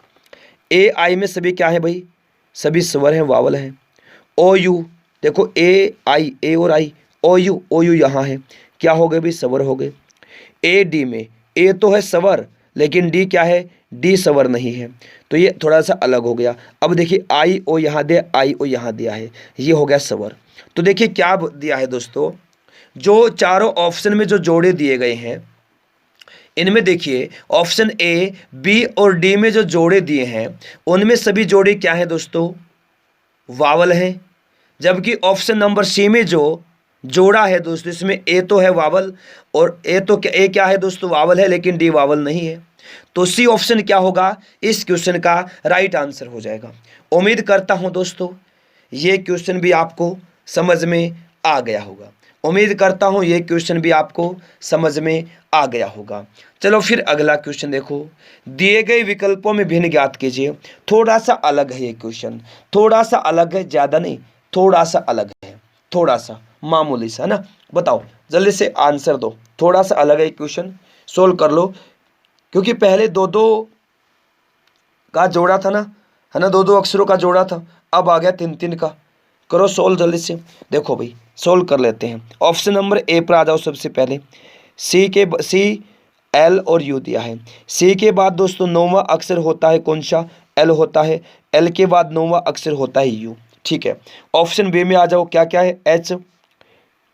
ए आई में सभी क्या है भाई, सभी स्वर हैं, वावल हैं। ओ यू देखो, ए आई, ए और आई, ओ यू यहाँ है, क्या हो गए भाई, स्वर हो गए। ए डी में ए तो है स्वर, लेकिन डी क्या है, डी स्वर नहीं है, तो ये थोड़ा सा अलग हो गया। अब देखिए आई ओ यहाँ दे, आई ओ यहाँ दिया है, ये हो गया स्वर। तो देखिए क्या दिया है दोस्तों, जो चारों ऑप्शन में जो जोड़े दिए गए हैं, इनमें देखिए ऑप्शन ए, बी और डी में जो जोड़े दिए हैं, उनमें सभी जोड़े क्या है दोस्तों, वावल हैं। जबकि ऑप्शन नंबर सी में जो जोड़ा है दोस्तों, इसमें ए तो है वावल, और ए क्या है दोस्तों, वावल है, लेकिन डी वावल नहीं है। तो सी ऑप्शन क्या होगा, इस क्वेश्चन का राइट आंसर हो जाएगा। उम्मीद करता हूं दोस्तों ये क्वेश्चन भी आपको समझ में आ गया होगा। उम्मीद करता हूं ये क्वेश्चन भी आपको समझ में आ गया होगा। चलो फिर अगला क्वेश्चन देखो। दिए गए विकल्पों में भिन्न ज्ञात कीजिए। थोड़ा सा अलग है ये क्वेश्चन, थोड़ा सा अलग है, ज़्यादा नहीं, थोड़ा सा अलग है, थोड़ा सा मामूली सा ना। बताओ जल्दी से आंसर दो। थोड़ा सा अलग है क्वेश्चन, सोल्व कर लो, क्योंकि पहले 2-2 का जोड़ा था ना, है ना, 2-2 अक्षरों का जोड़ा था, अब आ गया 3-3 का। करो सोल्व जल्दी से। देखो भाई सोल्व कर लेते हैं। ऑप्शन नंबर ए पर आ जाओ सबसे पहले। सी एल और यू दिया है। सी के बाद दोस्तों 9वां अक्षर होता है कौन सा, एल होता है। एल के बाद 9वां अक्षर होता है यू, ठीक है। ऑप्शन बी में आ जाओ, क्या क्या है, एच,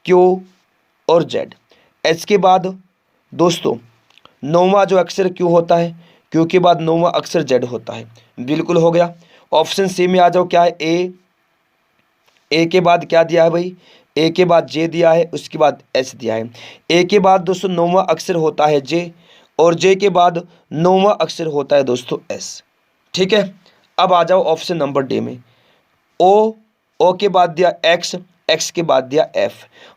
क्यू और जेड। एच के बाद दोस्तों 9वां जो अक्षर क्यू होता है, क्यू के बाद 9वां अक्षर जेड होता है, बिल्कुल हो गया। ऑप्शन सी में आ जाओ, क्या है, ए के बाद क्या दिया है भाई, ए के बाद जे दिया है, उसके बाद एच दिया है। ए के बाद दोस्तों 9वां अक्षर होता है जे, और जे के बाद 9वां अक्षर होता है दोस्तों एस, ठीक है। अब आ जाओ ऑप्शन नंबर डी में। ओ के बाद दिया एक्स, एक्स के बाद दिया एफ।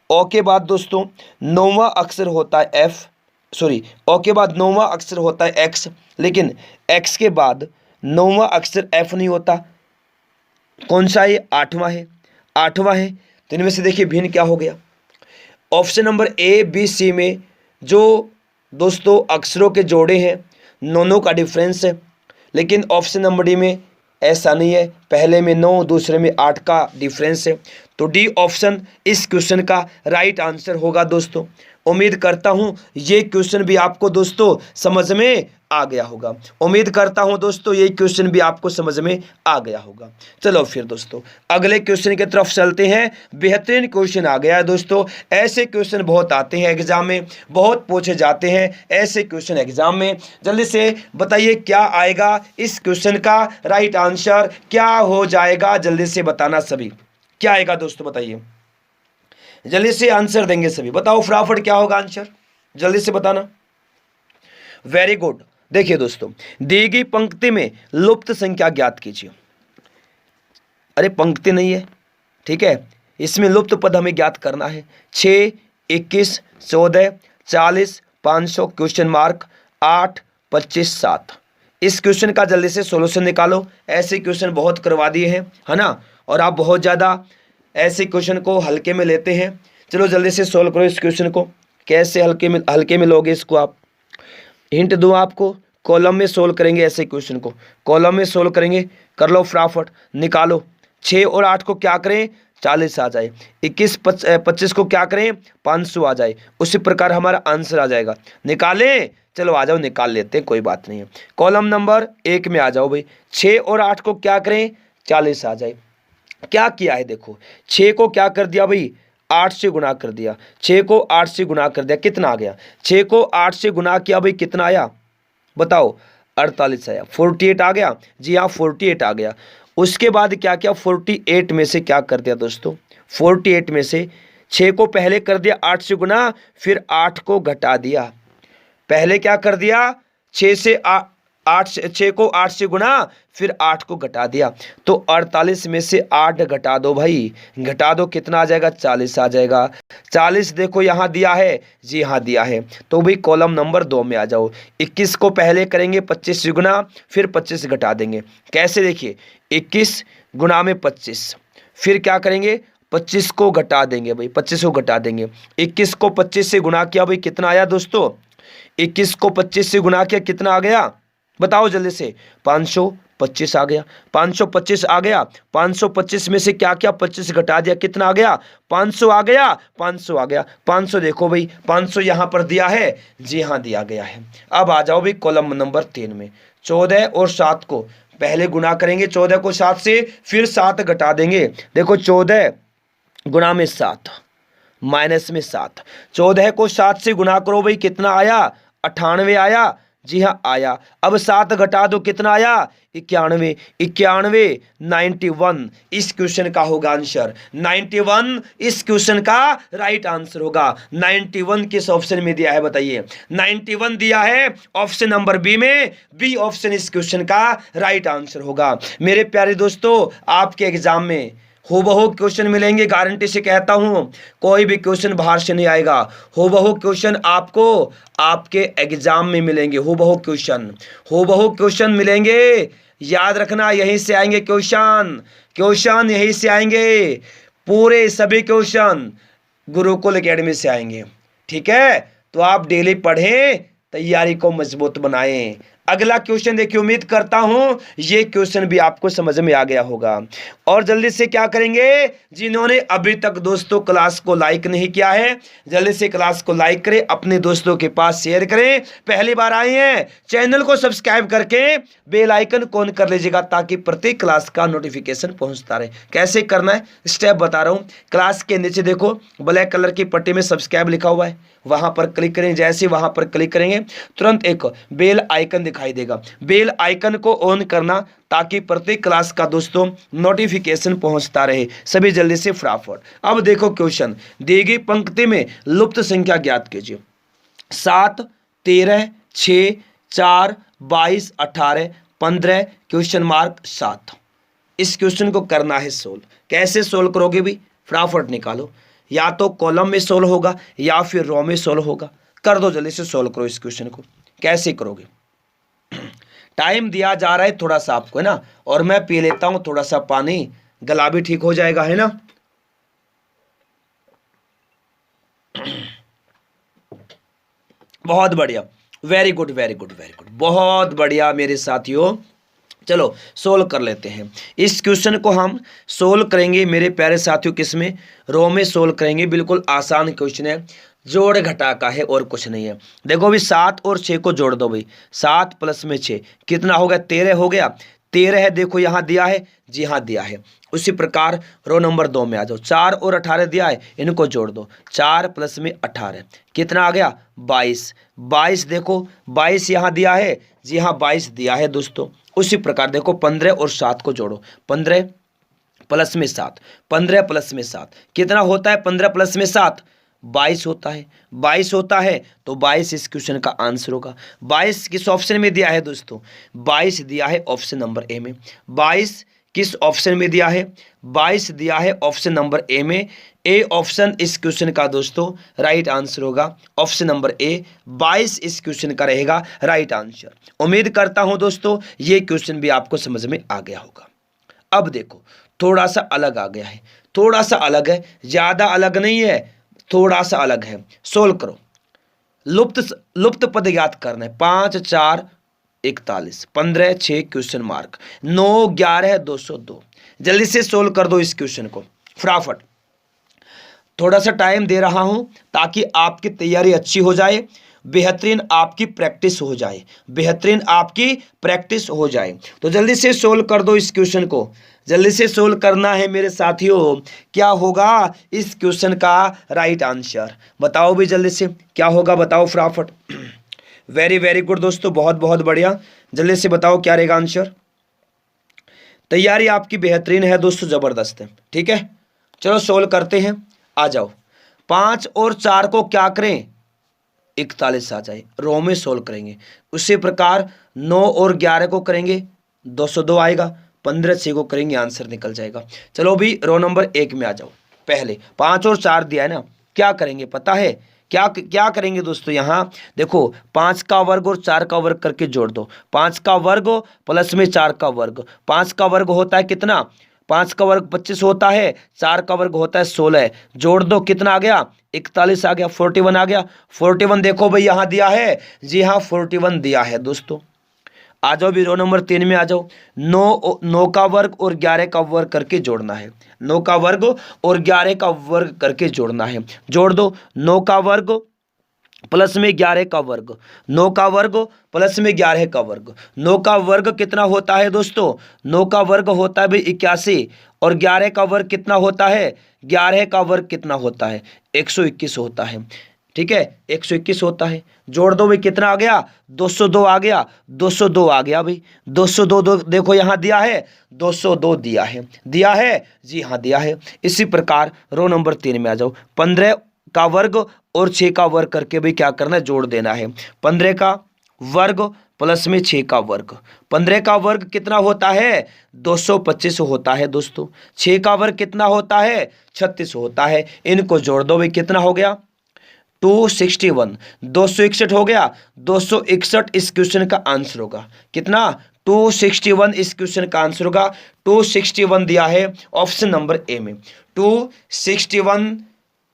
ओ के बाद दोस्तों नौवां अक्षर होता है एफ, सॉरी ओ के बाद नौवां अक्षर होता है एक्स, लेकिन एक्स के बाद नौवां अक्षर एफ नहीं होता। कौन सा है? आठवां है, आठवां है। तो इनमें से देखिए भिन्न क्या हो गया। Option number A B C में जो दोस्तों अक्षरों के जोड़े हैं नौनों का डिफरेंस है, लेकिन ऑप्शन नंबर डी में ऐसा नहीं है, पहले में 9 दूसरे में 8 का डिफरेंस है। तो डी ऑप्शन इस क्वेश्चन का राइट आंसर होगा दोस्तों। उम्मीद करता हूं ये क्वेश्चन भी आपको दोस्तों समझ में आ गया होगा। उम्मीद करता हूं दोस्तों ये क्वेश्चन भी आपको समझ में आ गया होगा। चलो फिर दोस्तों अगले क्वेश्चन की तरफ चलते हैं। बेहतरीन क्वेश्चन आ गया है दोस्तों। ऐसे क्वेश्चन बहुत आते हैं एग्जाम में, बहुत पूछे जाते हैं ऐसे क्वेश्चन एग्जाम में। जल्दी से बताइए क्या आएगा इस क्वेश्चन का राइट आंसर, क्या हो जाएगा? जल्दी से बताना सभी, क्या आएगा दोस्तों बताइए, जल्दी से आंसर देंगे सभी। बताओ फटाफट क्या होगा आंसर, जल्दी से बताना। Very good. देखिए दोस्तों दी गई पंक्ति में लुप्त संख्या ज्ञात कीजिए। अरे पंक्ति नहीं है, ठीक है, इसमें लुप्त पद हमें ज्ञात करना है। 6, 21, 14, 40, 500 क्वेश्चन मार्क 8, 25, 7। इस क्वेश्चन का जल्दी से सॉल्यूशन निकालो। ऐसे क्वेश्चन बहुत करवा दिए हैं, है ना, और आप बहुत ज़्यादा ऐसे क्वेश्चन को हल्के में लेते हैं। चलो जल्दी से सॉल्व करो इस क्वेश्चन को। कैसे हल्के में लोगे इसको? आप हिंट दूँ आपको, कॉलम में सोल्व करेंगे ऐसे क्वेश्चन को, कॉलम में सोल्व करेंगे। कर लो फटाफट, निकालो। 6 और 8 को क्या करें? 40 आ जाए। 21 25 को क्या करें? 500 आ जाए। उसी प्रकार हमारा आंसर आ जाएगा। निकालें? चलो आ जाओ निकाल लेते हैं, कोई बात नहीं है। कॉलम नंबर 1 में आ जाओ भाई। 6 और 8 को क्या करें? 40 आ जाए। क्या किया है देखो, 6 को क्या कर दिया भाई? 8 से गुना कर दिया। 6 को 8 से गुना कर दिया, कितना आ गया? 6 को 8 से गुना किया भाई, कितना आया बताओ? 48 आया। 48 आ गया जी हाँ, 48 आ गया। उसके बाद क्या किया? 48 में से क्या कर दिया दोस्तों? 48 में से 6 को पहले कर दिया 8 से गुना, फिर 8 को घटा दिया। पहले क्या कर दिया? 6 को 8 से गुना, फिर 8 को घटा दिया। तो 48 में से 8 घटा दो भाई, घटा दो, कितना आ जाएगा? 40 आ जाएगा। 40 देखो यहाँ दिया है, जी हाँ दिया है। तो भाई कॉलम नंबर 2 में आ जाओ। 21 को पहले करेंगे 25 से गुना, फिर 25 घटा देंगे। कैसे? देखिए 21 गुना में 25, फिर क्या करेंगे? 25 को घटा देंगे भाई, 25 को घटा देंगे। 21 को 25 से गुना किया भाई, कितना आया दोस्तों? 21 को 25 से गुना किया, कितना आ गया बताओ जल्दी से? 525 आ गया। 525 आ गया। 525 में से क्या किया? 25 घटा दिया, कितना आ गया? 500 आ गया। 500 आ गया। 500 देखो भाई, 500 यहाँ पर दिया है, जी हाँ दिया गया है। अब आ जाओ भाई कॉलम नंबर 3 में। 14 और 7 को पहले गुना करेंगे, 14 को 7 से, फिर 7 घटा देंगे। देखो 14 गुना में 7 माइनस में 7। 14 को 7 से गुना करो भाई, कितना आया? 98 आया, जी हाँ आया। अब 7 घटा दो, कितना आया? 91। 91 91 इस क्वेश्चन का होगा आंसर। 91 इस क्वेश्चन का राइट आंसर होगा। 91 किस ऑप्शन में दिया है बताइए? 91 दिया है ऑप्शन नंबर बी में। बी ऑप्शन इस क्वेश्चन का राइट आंसर होगा। मेरे प्यारे दोस्तों आपके एग्जाम में हूबहू क्वेश्चन मिलेंगे, गारंटी से कहता हूं, कोई भी क्वेश्चन बाहर से नहीं आएगा। हूबहू क्वेश्चन आपको आपके एग्जाम में मिलेंगे। हूबहू क्वेश्चन मिलेंगे। याद रखना, यहीं से आएंगे क्वेश्चन यहीं से आएंगे। पूरे सभी क्वेश्चन गुरुकुल एकेडमी से आएंगे, ठीक है? तो आप डेली पढ़ें, तैयारी को मजबूत बनाएं। अगला क्वेश्चन देखिए, उम्मीद करता हूं ये क्वेश्चन भी आपको समझ में आ गया होगा। और जल्दी से क्या करेंगे, जिन्होंने अभी तक दोस्तों क्लास को लाइक नहीं किया है, जल्दी से क्लास को लाइक करें, अपने दोस्तों के पास शेयर करें। पहली बार आए हैं चैनल को सब्सक्राइब करके बेल आइकन ऑन कर लीजिएगा, ताकि प्रत्येक क्लास का नोटिफिकेशन पहुंचता रहे। कैसे करना है स्टेप बता रहा हूं। क्लास के नीचे देखो ब्लैक कलर की पट्टी में सब्सक्राइब लिखा हुआ है, वहां पर क्लिक करें। जैसे वहां पर क्लिक करेंगे तुरंत एक बेल आइकन दिखाई देगा। बेल आइकन को ऑन करना, ताकि प्रत्येक क्लास का दोस्तों नोटिफिकेशन पहुंचता रहे। सभी जल्दी से फटाफट। अब देखो क्वेश्चन, दी गई पंक्ति में लुप्त संख्या ज्ञात कीजिए। 7, 13, 6, 4, 22, 18, 15 क्वेश्चन मार्क 7। इस क्वेश्चन को करना है सोल्व। कैसे सोल्व करोगे भी, फटाफट निकालो, या तो कॉलम में सोल्व होगा या फिर रो में सोल्व होगा। कर दो, जल्दी से सोल्व करो इस क्वेश्चन को। कैसे करोगे, टाइम दिया जा रहा है थोड़ा सा आपको, है ना, और मैं पी लेता हूं थोड़ा सा पानी, गला भी ठीक हो जाएगा, है ना। बहुत बढ़िया, very good very good very good, बहुत बढ़िया मेरे साथियों। चलो सोल्व कर लेते हैं इस क्वेश्चन को। हम सोल्व करेंगे मेरे प्यारे साथियों, किसमें, रो में सोल्व करेंगे। बिल्कुल आसान क्वेश्चन है, जोड़ घटा का है और कुछ नहीं है। देखो भाई 7 और 6 को जोड़ दो भाई, 7 प्लस में 6 कितना हो गया, 13 हो गया। 13 है, देखो यहाँ दिया है, जी हाँ दिया है। उसी प्रकार रो नंबर 2 में आ जाओ, 4 और 18 दिया है, इनको जोड़ दो, 4 प्लस में 18 कितना आ गया, 22। 22 देखो 22 यहाँ दिया है, जी हाँ 22 दिया है दोस्तों। उसी प्रकार देखो 15 और 7 को जोड़ो, 15 प्लस में 7, 15 प्लस में 7 कितना होता है, 15 प्लस में 7 22 होता है। 22 होता है तो 22 इस क्वेश्चन का आंसर होगा। 22 किस ऑप्शन में दिया है दोस्तों, 22 दिया है ऑप्शन नंबर ए में। 22 किस ऑप्शन में दिया है, 22 दिया है ऑप्शन नंबर ए में। ए ऑप्शन इस क्वेश्चन का दोस्तों राइट आंसर होगा, ऑप्शन नंबर ए। 22 इस क्वेश्चन का रहेगा राइट आंसर। उम्मीद करता हूं दोस्तों ये क्वेश्चन भी आपको समझ में आ गया होगा। अब देखो थोड़ा सा अलग आ गया है, थोड़ा सा अलग है, ज्यादा अलग नहीं है, थोड़ा सा अलग है। सोल्व करो, लुप्त पद ज्ञात करना है। 5 4 41, 15 6 क्वेश्चन मार्क, 9 11 202। जल्दी से सोल्व कर दो इस क्वेश्चन को फटाफट। थोड़ा सा टाइम दे रहा हूं ताकि आपकी तैयारी अच्छी हो जाए, बेहतरीन आपकी प्रैक्टिस हो जाए, बेहतरीन आपकी प्रैक्टिस हो जाए। तो जल्दी से सोल्व कर दो इस क्वेश्चन को, जल्दी से सोल्व करना है मेरे साथियों। क्या होगा इस क्वेश्चन का राइट आंसर, बताओ भी जल्दी से, क्या होगा बताओ फटाफट। वेरी वेरी गुड दोस्तों, बहुत बहुत बढ़िया, जल्दी से बताओ क्या रहेगा आंसर। तैयारी आपकी बेहतरीन है दोस्तों, जबरदस्त है, ठीक है। चलो सोल्व करते हैं, आ जाओ। 5 और 4 को क्या करें, 41 आ जाए, रो में सोल्व करेंगे। उसी प्रकार 9 और 11 को करेंगे, 202 आएगा। 15 6 को करेंगे, आंसर निकल जाएगा। चलो भी रो नंबर 1 में आ जाओ। पहले 5 और 4 दिया है ना, क्या करेंगे पता है, क्या करेंगे दोस्तों। यहाँ देखो 5 का वर्ग और 4 का वर्ग करके जोड़ दो। 5 का वर्ग प्लस में 4 का वर्ग, 5 का वर्ग होता है कितना, 5 का वर्ग 25 होता है, 4 का वर्ग होता है 16। जोड़ दो, कितना आ गया, 41 आ गया, 41 आ गया। 41 देखो भाई यहाँ दिया है, जी हाँ 41 दिया है दोस्तों। आ जाओ भी रो नंबर 3 में आ जाओ। 9 का वर्ग और 11 का वर्ग करके जोड़ना है। 9 का वर्ग और 11 का वर्ग करके जोड़ना है। जोड़ दो, 9 का वर्ग प्लस में 11 का वर्ग, 9 का वर्ग प्लस में 11 का वर्ग। 9 का वर्ग कितना होता है दोस्तों, 9 का वर्ग होता है भाई 81, और 11 का वर्ग कितना होता है, 11 का वर्ग कितना होता है, 121 होता है, ठीक है, 121 होता है। जोड़ दो भाई, कितना आ गया, 202 आ गया, 202 आ गया भाई। 202 देखो यहाँ दिया है, 202 दिया है, जी हाँ दिया है। इसी प्रकार रो नंबर 3 में आ जाओ। 15 का वर्ग और 6 का वर्ग करके भी क्या करना है, जोड़ देना है। 15 का वर्ग प्लस में 6 का वर्ग, 15 का वर्ग कितना होता है, 225 होता है दोस्तों। 6 का वर्ग कितना होता है, 36 होता है। इनको जोड़ दो भाई, कितना हो गया, 261, 261 हो गया। 261 इस क्वेश्चन का आंसर होगा, कितना, 261 इस क्वेश्चन का आंसर होगा। 261 दिया है ऑप्शन नंबर ए में, 261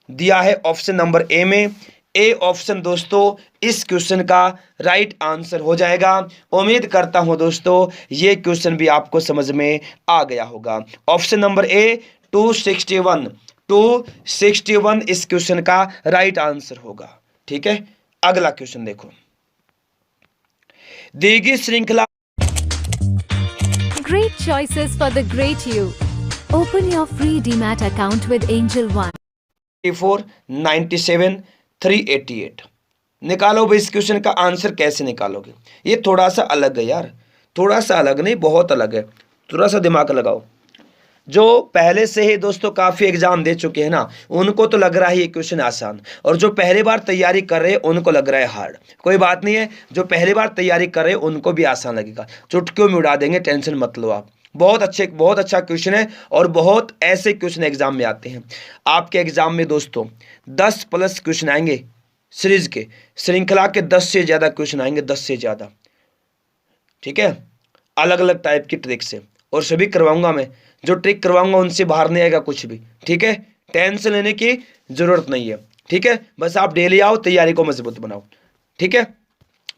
दिया है ऑप्शन नंबर ए में। ए ऑप्शन दोस्तों इस क्वेश्चन का राइट आंसर हो जाएगा। उम्मीद करता हूं दोस्तों ये क्वेश्चन भी आपको समझ में आ गया होगा। ऑप्शन नंबर ए 261 इस क्वेश्चन का राइट आंसर होगा, ठीक है। अगला क्वेश्चन देखो, दी गई श्रृंखला। Great choices for the great you. Open your free DMAT account with Angel One. 97 388 निकालो भाई। इस क्वेश्चन का आंसर कैसे निकालोगे, ये थोड़ा सा अलग है यार, थोड़ा सा अलग नहीं, बहुत अलग है। थोड़ा सा दिमाग लगाओ, जो पहले से ही दोस्तों काफ़ी एग्जाम दे चुके हैं ना, उनको तो लग रहा है ये क्वेश्चन आसान, और जो पहली बार तैयारी कर रहे हैं उनको लग रहा है हार्ड। कोई बात नहीं है, जो पहली बार तैयारी कर रहे हैं उनको भी आसान लगेगा, चुटकियों में उड़ा देंगे, टेंशन मत लो आप। बहुत अच्छा क्वेश्चन है, और बहुत ऐसे क्वेश्चन एग्जाम में आते हैं। आपके एग्जाम में दोस्तों 10+ क्वेश्चन आएंगे, सीरीज के श्रृंखला के 10 से ज़्यादा क्वेश्चन आएंगे, 10 से ज़्यादा, ठीक है, अलग अलग टाइप की ट्रिक से, और सभी करवाऊंगा मैं। जो ट्रिक करवाऊंगा उनसे बाहर नहीं आएगा कुछ भी, ठीक है, टेंशन लेने की जरूरत नहीं है, ठीक है। बस आप डेली आओ, तैयारी को मजबूत बनाओ, ठीक है।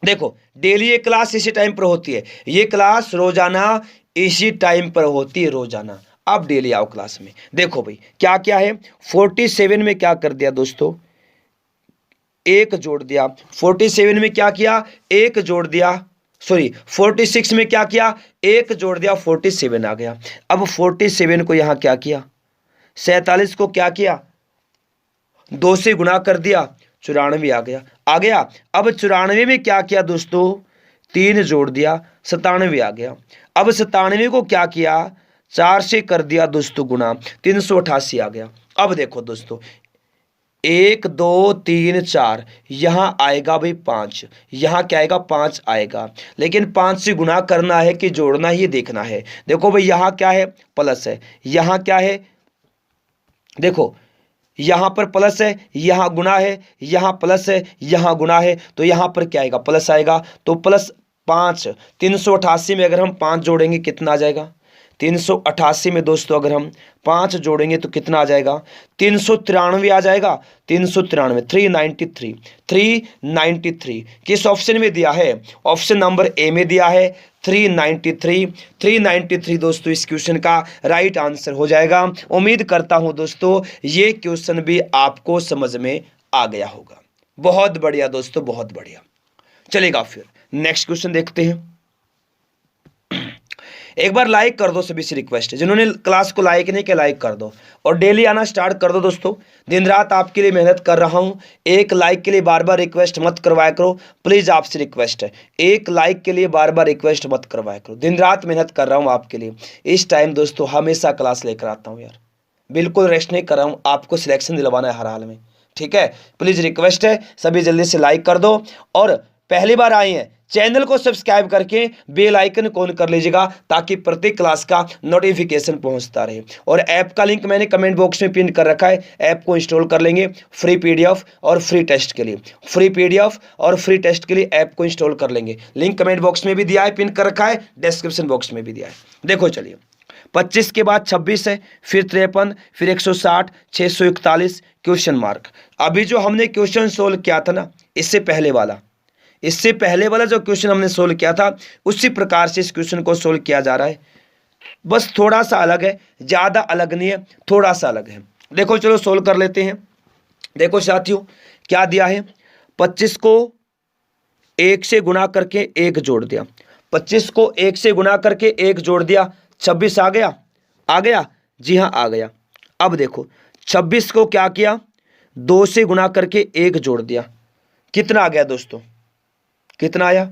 देखो डेली ये क्लास इसी टाइम पर होती है, ये क्लास रोजाना इसी टाइम पर होती है, रोजाना। आप डेली आओ क्लास में। देखो भाई क्या क्या है, 47 में क्या कर दिया दोस्तों, एक जोड़ दिया। 47 में क्या किया, एक जोड़ दिया, सॉरी 46 में क्या किया, एक जोड़ दिया, 47 आ गया। अब 47 को यहां क्या किया, 47 को क्या किया, 2 से गुना कर दिया, 94 आ गया। अब 94 में क्या किया दोस्तों, 3 जोड़ दिया, 97 आ गया। अब 97 को क्या किया, 4 से कर दिया दोस्तों गुना, 388 आ गया। अब देखो दोस्तों 1 2 3 4, यहां आएगा भाई 5, यहां क्या आएगा, 5 आएगा। लेकिन 5 से गुना करना है कि जोड़ना ही देखना है। देखो भाई यहां क्या है, प्लस है, यहां क्या है, देखो यहां पर प्लस है, यहां गुना है, यहां प्लस है, यहां गुना है, तो यहां पर क्या आएगा, प्लस आएगा। तो प्लस 5, 388 में अगर हम 5 जोड़ेंगे कितना आ जाएगा, 388 में दोस्तों अगर हम 5 जोड़ेंगे तो कितना आ जाएगा, 393 आ जाएगा, 393, 393 किस ऑप्शन में दिया है, ऑप्शन नंबर ए में दिया है 393 दोस्तों इस क्वेश्चन का राइट आंसर हो जाएगा। उम्मीद करता हूं दोस्तों ये क्वेश्चन भी आपको समझ में आ गया होगा। बहुत बढ़िया दोस्तों, बहुत बढ़िया। चलेगा फिर नेक्स्ट क्वेश्चन देखते हैं। एक बार लाइक कर दो, सभी से रिक्वेस्ट है, जिन्होंने क्लास को लाइक नहीं किया लाइक कर दो, और डेली आना स्टार्ट कर दो दोस्तों। दिन रात आपके लिए मेहनत कर रहा हूं, एक लाइक के लिए बार बार रिक्वेस्ट मत करवाया करो प्लीज़, आपसे रिक्वेस्ट है, एक लाइक के लिए बार बार रिक्वेस्ट मत करवाया करो। दिन रात मेहनत कर रहा हूँ आपके लिए, इस टाइम दोस्तों हमेशा क्लास लेकर आता हूँ यार, बिल्कुल रेस्ट नहीं कर रहा हूँ, आपको सिलेक्शन दिलवाना है हर हाल में, ठीक है। प्लीज़ रिक्वेस्ट है, सभी जल्दी से लाइक कर दो, और पहली बार आए हैं चैनल को सब्सक्राइब करके बेल आइकन ऑन कर लीजिएगा, ताकि प्रत्येक क्लास का नोटिफिकेशन पहुंचता रहे। और ऐप का लिंक मैंने कमेंट बॉक्स में पिन कर रखा है, ऐप को इंस्टॉल कर लेंगे फ्री PDF और फ्री टेस्ट के लिए, फ्री PDF और फ्री टेस्ट के लिए ऐप को इंस्टॉल कर लेंगे। लिंक कमेंट बॉक्स में भी दिया है, पिन कर रखा है, डिस्क्रिप्शन बॉक्स में भी दिया है। देखो चलिए 25 के बाद 26 है, फिर 53, फिर 160, 641 क्वेश्चन मार्क। अभी जो हमने क्वेश्चन सोल्व किया था ना, इससे पहले वाला जो क्वेश्चन हमने सोल्व किया था, उसी प्रकार से इस क्वेश्चन को सोल्व किया जा रहा है, बस थोड़ा सा अलग है, ज़्यादा अलग नहीं है, थोड़ा सा अलग है। देखो चलो सोल्व कर लेते हैं। देखो साथियों क्या दिया है, 25 को 1 से गुना करके 1 जोड़ दिया, 25 को 1 से गुना करके 1 जोड़ दिया, 26 आ गया, जी हाँ आ गया। अब देखो 26 को क्या किया, 2 से गुना करके 1 जोड़ दिया, कितना आ गया दोस्तों, कितना आया,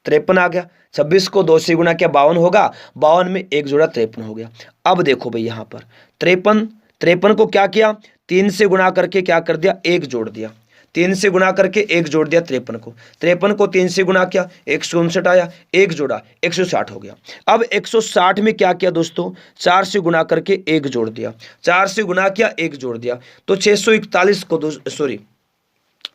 53 आ गया। 26 को 2 से गुना किया 52 होगा, 52 में 1 जोड़ा 53 हो गया। अब देखो भाई यहाँ पर 53 को क्या किया, 3 से गुना करके क्या कर दिया, 1 जोड़ दिया, 3 से गुना करके 1 जोड़ दिया 53 को 3 से गुना किया 159 आया, 1 जोड़ा 160 हो गया। अब 160 में क्या किया दोस्तों, 4 से गुना करके 1 जोड़ दिया, 4 से गुना किया 1 जोड़ दिया, तो 641 को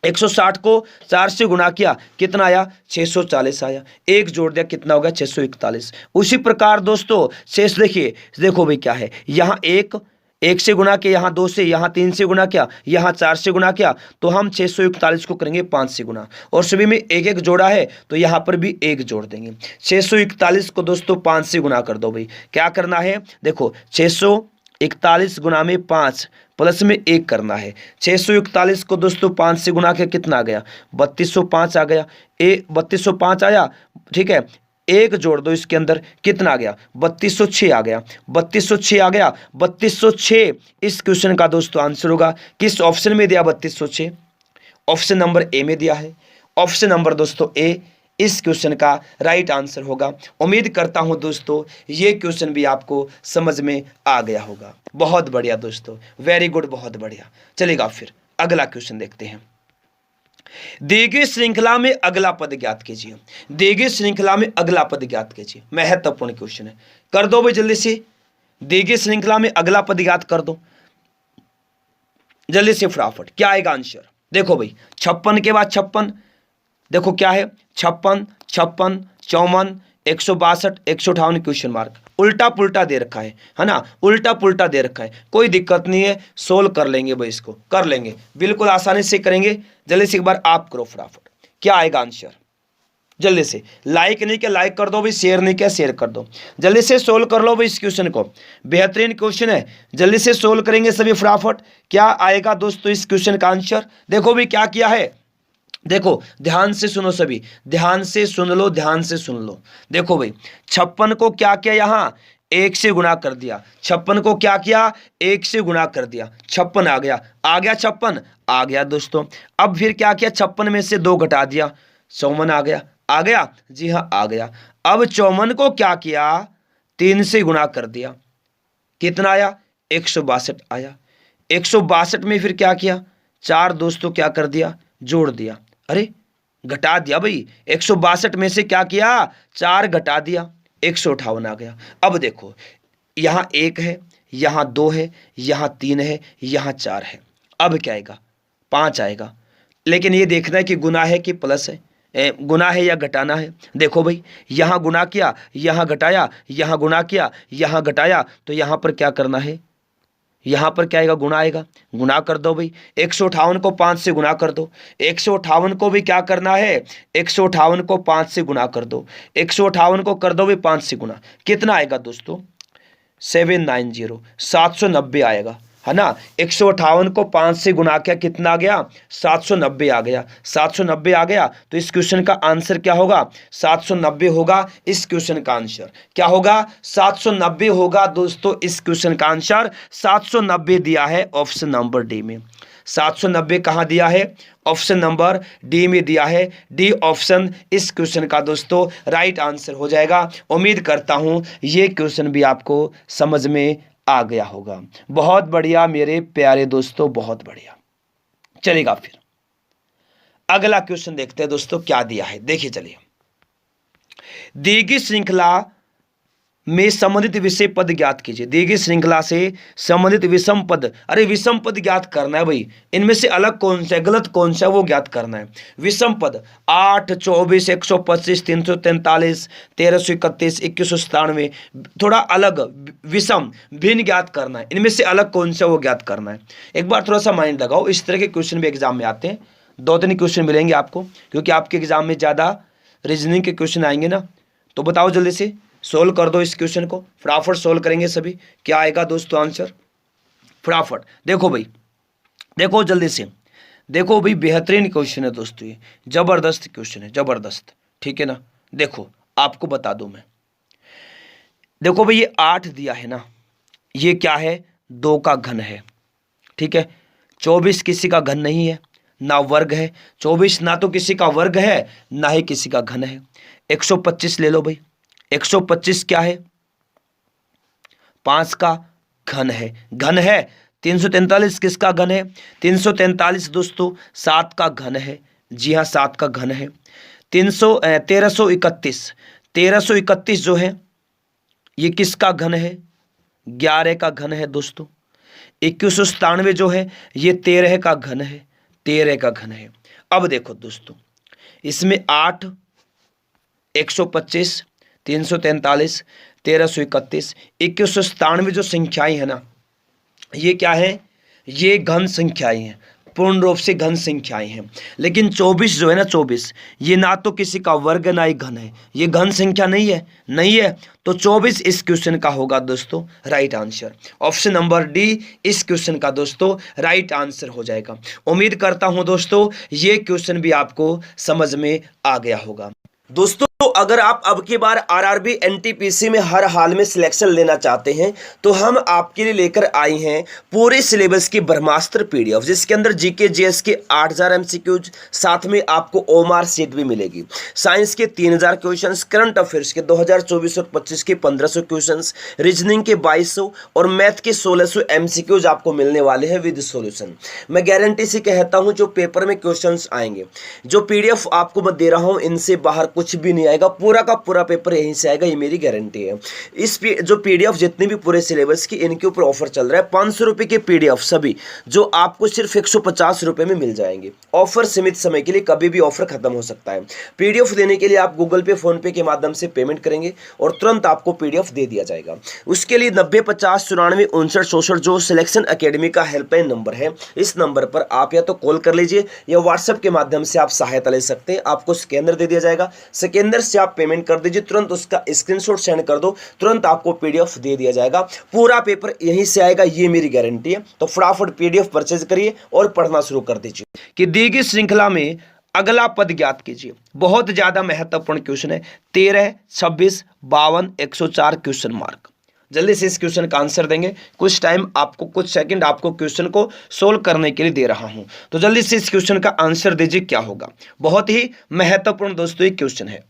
160 को 4 से गुना किया कितना आया, 640 आया, 1 जोड़ दिया कितना हो गया, 641। उसी प्रकार दोस्तों शेष देखिए, देखो भाई क्या है, यहाँ 1 से गुना किया, यहाँ 2 से, यहाँ 3 से गुना किया, यहाँ 4 से गुना किया, तो हम 641 को करेंगे 5 से गुना, और सभी में 1 जोड़ा है तो यहाँ पर भी 1 जोड़ देंगे। 641 को दोस्तों 5 से गुना कर दो भाई, क्या करना है, देखो 641 गुना में 5 प्लस में 1 करना है। 641 को दोस्तों 5 से गुना के कितना आ गया, 3205 आ गया, 3205 आया, ठीक है, 1 जोड़ दो इसके अंदर, कितना आ गया, 3206 आ गया, 3206 आ गया। 3206 इस क्वेश्चन का दोस्तों आंसर होगा। किस ऑप्शन में दिया 3206, ऑप्शन नंबर ए में दिया है, ऑप्शन नंबर दोस्तों ए इस क्वेश्चन का राइट आंसर होगा। उम्मीद करता हूं दोस्तों ये क्वेश्चन भी आपको समझ में आ गया होगा। बहुत बढ़िया दोस्तों, वेरी गुड, बहुत बढ़िया। चलेगा फिर अगला क्वेश्चन देखते हैं। दी गई श्रृंखला में अगला पद ज्ञात कीजिए। दी गई श्रृंखला में अगला पद ज्ञात कीजिए, महत्वपूर्ण क्वेश्चन है। कर दो भाई जल्दी से, दी गई श्रृंखला में अगला पद ज्ञात कर दो जल्दी से फटाफट। क्या आएगा आंसर? देखो भाई 56 के बाद 56, देखो क्या है 56, 56, 54, 162, 158 क्वेश्चन मार्क, उल्टा पुल्टा दे रखा है ना, उल्टा पुल्टा दे रखा है। कोई दिक्कत नहीं है, सोल्व कर लेंगे भाई, इसको कर लेंगे, बिल्कुल आसानी से करेंगे। जल्दी से एक बार आप करो फटाफट। क्या आएगा आंसर? जल्दी से लाइक नहीं किया लाइक कर दो भाई, शेयर नहीं किया शेयर कर दो। जल्दी से सोल्व कर लो भाई इस क्वेश्चन को, बेहतरीन क्वेश्चन है, जल्दी से सोल्व करेंगे सभी फटाफट। क्या आएगा दोस्तों इस क्वेश्चन का आंसर? देखो भाई क्या किया है, देखो ध्यान से सुनो सभी, ध्यान से सुन लो, ध्यान से सुन लो। देखो भाई 56 को क्या किया, यहां 1 से गुणा कर दिया। 56 को क्या किया, 1 से गुणा कर दिया, 56 आ गया, आ गया 56 आ गया दोस्तों। अब फिर क्या किया, 56 में से 2 घटा दिया, 54 आ गया, आ गया जी हाँ आ गया। अब 54 को क्या किया, 3 से गुणा कर दिया, कितना आया, 162 आया। 162 में फिर क्या किया, 4 दोस्तों क्या कर दिया, जोड़ दिया, अरे घटा दिया भाई, 162 में से क्या किया, 4 घटा दिया, 158 आ गया। अब देखो यहाँ 1 है, यहाँ 2 है, यहाँ 3 है, यहाँ 4 है, अब क्या आएगा, 5 आएगा। लेकिन ये देखना है कि गुना है कि प्लस है, गुना है या घटाना है। देखो भाई यहाँ गुना किया, यहाँ घटाया, यहाँ गुना किया, यहाँ घटाया, तो यहाँ पर क्या करना है, यहाँ पर क्या आएगा, गुना आएगा, गुना कर दो भाई। 158 को 5 से गुना कर दो, 158 को भी क्या करना है, 158 को 5 से गुना कर दो, 158 को कर दो भाई 5 से गुना, कितना आएगा दोस्तों, 790, 790 आएगा, है ना। 158 को 5 से गुना किया, कितना आ गया, 790 आ गया, 790 आ गया। तो इस क्वेश्चन का आंसर क्या होगा, 790 होगा इस क्वेश्चन का आंसर। क्या होगा, 790 होगा दोस्तों इस क्वेश्चन का आंसर। 790 दिया है ऑप्शन नंबर डी में, 790 कहाँ दिया है, ऑप्शन नंबर डी में दिया है। डी ऑप्शन इस क्वेश्चन का दोस्तों राइट आंसर हो जाएगा। उम्मीद करता हूं ये क्वेश्चन भी आपको समझ में आ गया होगा। बहुत बढ़िया मेरे प्यारे दोस्तों, बहुत बढ़िया। चलेगा फिर अगला क्वेश्चन देखते हैं दोस्तों क्या दिया है, देखिए चलिए। दी गई श्रृंखला में संबंधित विषय पद ज्ञात कीजिए। दी गई श्रृंखला से संबंधित विषम पद, अरे विषम पद ज्ञात करना है भाई, इनमें से अलग कौन सा है, गलत कौन सा है वो ज्ञात करना है। विषम पद 8, 24, 125, 343, 1331, 2197, थोड़ा अलग विषम भिन्न ज्ञात करना है। इनमें से अलग कौन सा वो ज्ञात करना है। एक बार थोड़ा सा माइंड लगाओ, इस तरह के क्वेश्चन भी एग्जाम में आते हैं, 2-3 क्वेश्चन मिलेंगे आपको, क्योंकि आपके एग्जाम में ज़्यादा रीजनिंग के क्वेश्चन आएंगे ना। तो बताओ जल्दी से सोल्व कर दो इस क्वेश्चन को, फटाफट सोल्व करेंगे सभी। क्या आएगा दोस्तों आंसर, फटाफट देखो भाई, देखो जल्दी से, देखो भाई बेहतरीन क्वेश्चन है दोस्तों, ये जबरदस्त क्वेश्चन है, जबरदस्त, ठीक है ना। देखो आपको बता दूं मैं, देखो भाई ये 8 दिया है ना, ये क्या है, 2 का घन है, ठीक है। 24 किसी का घन नहीं है, ना वर्ग है। 24 ना तो किसी का वर्ग है, ना ही किसी का घन है। 125 ले लो भाई, 125 क्या है, 5 का घन है, घन है। 343 किसका घन है, 343 दोस्तों 7 का घन है, जी हाँ 7 का घन है। 1331 जो है ये किसका घन है, 11 का घन है दोस्तों। 2197 जो है ये 13 का घन है, 13 का घन है। अब देखो दोस्तों इसमें 8, 125, 343, 1331, 2197 जो संख्याएं है ना, ये क्या है, ये घन संख्याएं हैं, पूर्ण रूप से घन संख्याएं हैं। लेकिन 24 जो है ना, 24 ये ना तो किसी का वर्ग ना ही घन है, ये घन संख्या नहीं है, नहीं है। तो 24 इस क्वेश्चन का होगा दोस्तों right answer. Option number D इस क्वेश्चन का दोस्तों राइट आंसर हो जाएगा। उम्मीद करता हूं दोस्तों ये क्वेश्चन भी आपको समझ में आ गया होगा। दोस्तों अगर आप अब की बार आरआरबी एनटीपीसी में हर हाल में सिलेक्शन लेना चाहते हैं तो हम आपके लिए लेकर आए हैं पूरे सिलेबस की ब्रह्मास्त्र पीडीएफ, जिसके अंदर जीके जीएस के 8000 एमसीक्यूज, साथ में आपको ओमार सीट भी मिलेगी, साइंस के 3000 क्वेश्चंस, करंट अफेयर्स के 2024 और 25 के 1500 क्वेश्चंस, रीजनिंग के 2200 और मैथ के 1600 एमसीक्यूज आपको मिलने वाले हैं विद सॉल्यूशन। मैं गारंटी से कहता हूं जो पेपर में क्वेश्चंस आएंगे, जो पीडीएफ आपको मैं दे रहा हूं, इनसे बाहर कुछ भी नहीं आएगा, पूरा का पूरा पेपर यहीं से आएगा, ये मेरी गारंटी है। जो पीडीएफ जितने भी पूरे सिलेबस की, इनके ऊपर ऑफर चल रहा है 500 रुपए के पीडीएफ सभी, जो आपको सिर्फ 150 रुपए में मिल जाएंगे। ऑफर सीमित समय के लिए, कभी भी ऑफर खत्म हो सकता है। पीडीएफ देने के लिए आप गूगल पे, फोन पे के माध्यम से पेमेंट करेंगे और तुरंत आपको पीडीएफ दे दिया जाएगा। उसके लिए 90 50 94 59 64 जो सिलेक्शन एकेडमी का हेल्पलाइन नंबर है, इस नंबर पर आप या तो कॉल कर लीजिए या व्हाट्सएप के माध्यम से आप सहायता ले सकते हैं। आपको स्कैनर दे दिया जाएगा, स्कैनर से आप पेमेंट कर दीजिए, तुरंत उसका स्क्रीनशॉट सेंड कर दो, तुरंत आपको पीडीएफ दे दिया जाएगा। पूरा पेपर यहीं से आएगा, ये मेरी गारंटी है। तो फटाफट पीडीएफ परचेज करिए और पढ़ना शुरू कर दीजिए। कि दी गई श्रृंखला में अगला पद ज्ञात कीजिए। बहुत ज्यादा महत्वपूर्ण क्वेश्चन है, 13, 26, 52, 104 क्वेश्चन मार्क। जल्दी से इस क्वेश्चन का आंसर देंगे, कुछ टाइम आपको, कुछ सेकंड आपको क्वेश्चन को सोल्व करने के लिए दे रहा हूं, तो जल्दी से इस क्वेश्चन का आंसर दीजिए, क्या होगा। बहुत ही महत्वपूर्ण दोस्तों ये क्वेश्चन है।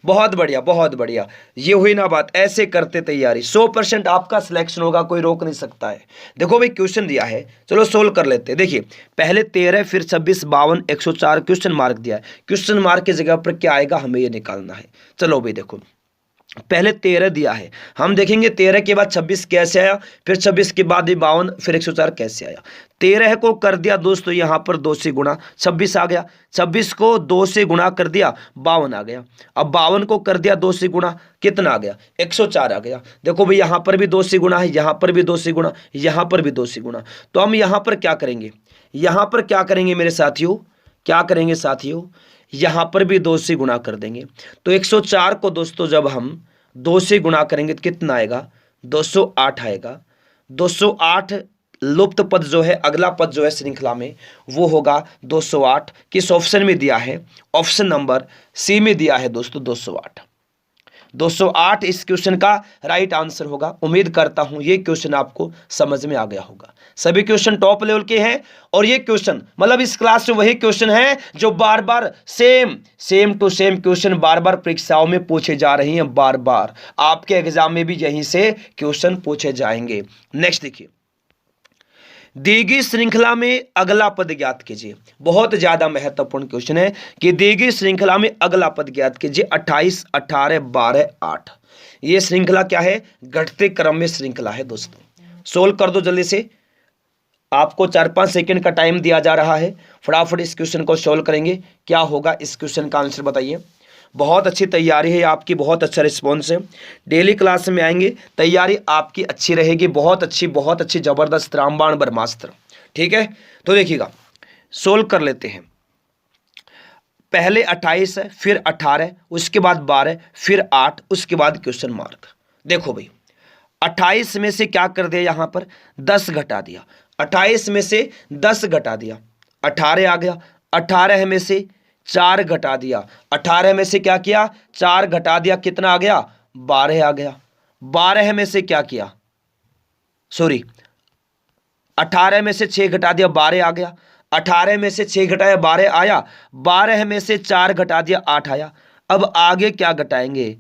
बहुत बढ़िया, बहुत बढ़िया, ये हुई ना बात, ऐसे करते तैयारी, 100% आपका सिलेक्शन होगा, कोई रोक नहीं सकता है। देखो भाई क्वेश्चन दिया है, चलो सोल्व कर लेते हैं। देखिए पहले 13, फिर 26, 52, 104 क्वेश्चन मार्क दिया है। क्वेश्चन मार्क की जगह पर क्या आएगा, हमें ये निकालना है। चलो भाई देखो, पहले 13 दिया है, हम देखेंगे 13 के बाद 26 कैसे आया, फिर 26 के बाद 52, फिर 104 कैसे आया। 13 को कर दिया दोस्तों यहाँ पर 2 से गुणा, 26 आ गया। 26 को 2 से गुणा कर दिया, 52 आ गया। अब 52 को कर दिया 2 से गुणा, कितना आ गया, 104 आ गया। देखो भाई यहाँ पर भी 2 से गुणा है, यहाँ पर भी 2 से गुणा, यहाँ पर भी 2 से गुणा। तो हम यहाँ पर क्या करेंगे, यहाँ पर क्या करेंगे मेरे साथियों, क्या करेंगे साथियों, यहाँ पर भी 2 से गुणा कर देंगे। तो 104 को दोस्तों जब हम 2 से गुणा करेंगे तो कितना आएगा, 208 आएगा। 208 लुप्त पद जो है, अगला पद जो है श्रृंखला में, वो होगा 208। किस ऑप्शन में दिया है, ऑप्शन नंबर सी में दिया है दोस्तों 208। 208 इस क्वेश्चन का राइट आंसर होगा। उम्मीद करता हूं ये क्वेश्चन आपको समझ में आ गया होगा। सभी क्वेश्चन टॉप लेवल के हैं और ये क्वेश्चन मतलब इस क्लास में वही क्वेश्चन है जो बार बार सेम टू सेम क्वेश्चन बार बार परीक्षाओं में पूछे जा रही हैं। बार बार आपके एग्जाम में भी यहीं से क्वेश्चन पूछे जाएंगे। नेक्स्ट देखिए, दी गई श्रृंखला में अगला पद ज्ञात कीजिए। बहुत ज्यादा महत्वपूर्ण क्वेश्चन है कि दी गई श्रृंखला में अगला पद ज्ञात कीजिए। 28, 18, 12, 8 ये श्रृंखला क्या है, घटते क्रम में श्रृंखला है दोस्तों। सोल्व कर दो जल्दी से, आपको 4-5 सेकंड का टाइम दिया जा रहा है, फटाफट इस क्वेश्चन को सोल्व करेंगे। क्या होगा इस क्वेश्चन का आंसर बताइए। बहुत अच्छी तैयारी है आपकी, बहुत अच्छा रिस्पॉन्स है। डेली क्लास में आएंगे, तैयारी आपकी अच्छी रहेगी, बहुत अच्छी जबरदस्त रामबाण ब्रह्मास्त्र। ठीक है, तो देखिएगा सोल्व कर लेते हैं। पहले 28 है, फिर 18, उसके बाद 12, फिर 8, उसके बाद क्वेश्चन मार्क। देखो भाई 28 में से क्या कर दिया, यहां पर 10 घटा दिया। 28 में से 10 घटा दिया, 18 आ गया। 18 में से 4 घटा दिया, 18 में से क्या किया, 4 घटा दिया, कितना आ गया, 12 आ गया। 12 में से क्या किया, 18 में से 6 घटा दिया, 12 आ गया। 18 में से 6 घटाया, 12 आया। 12 में से 4 घटा दिया, 8 आया। अब आगे क्या घटाएंगे,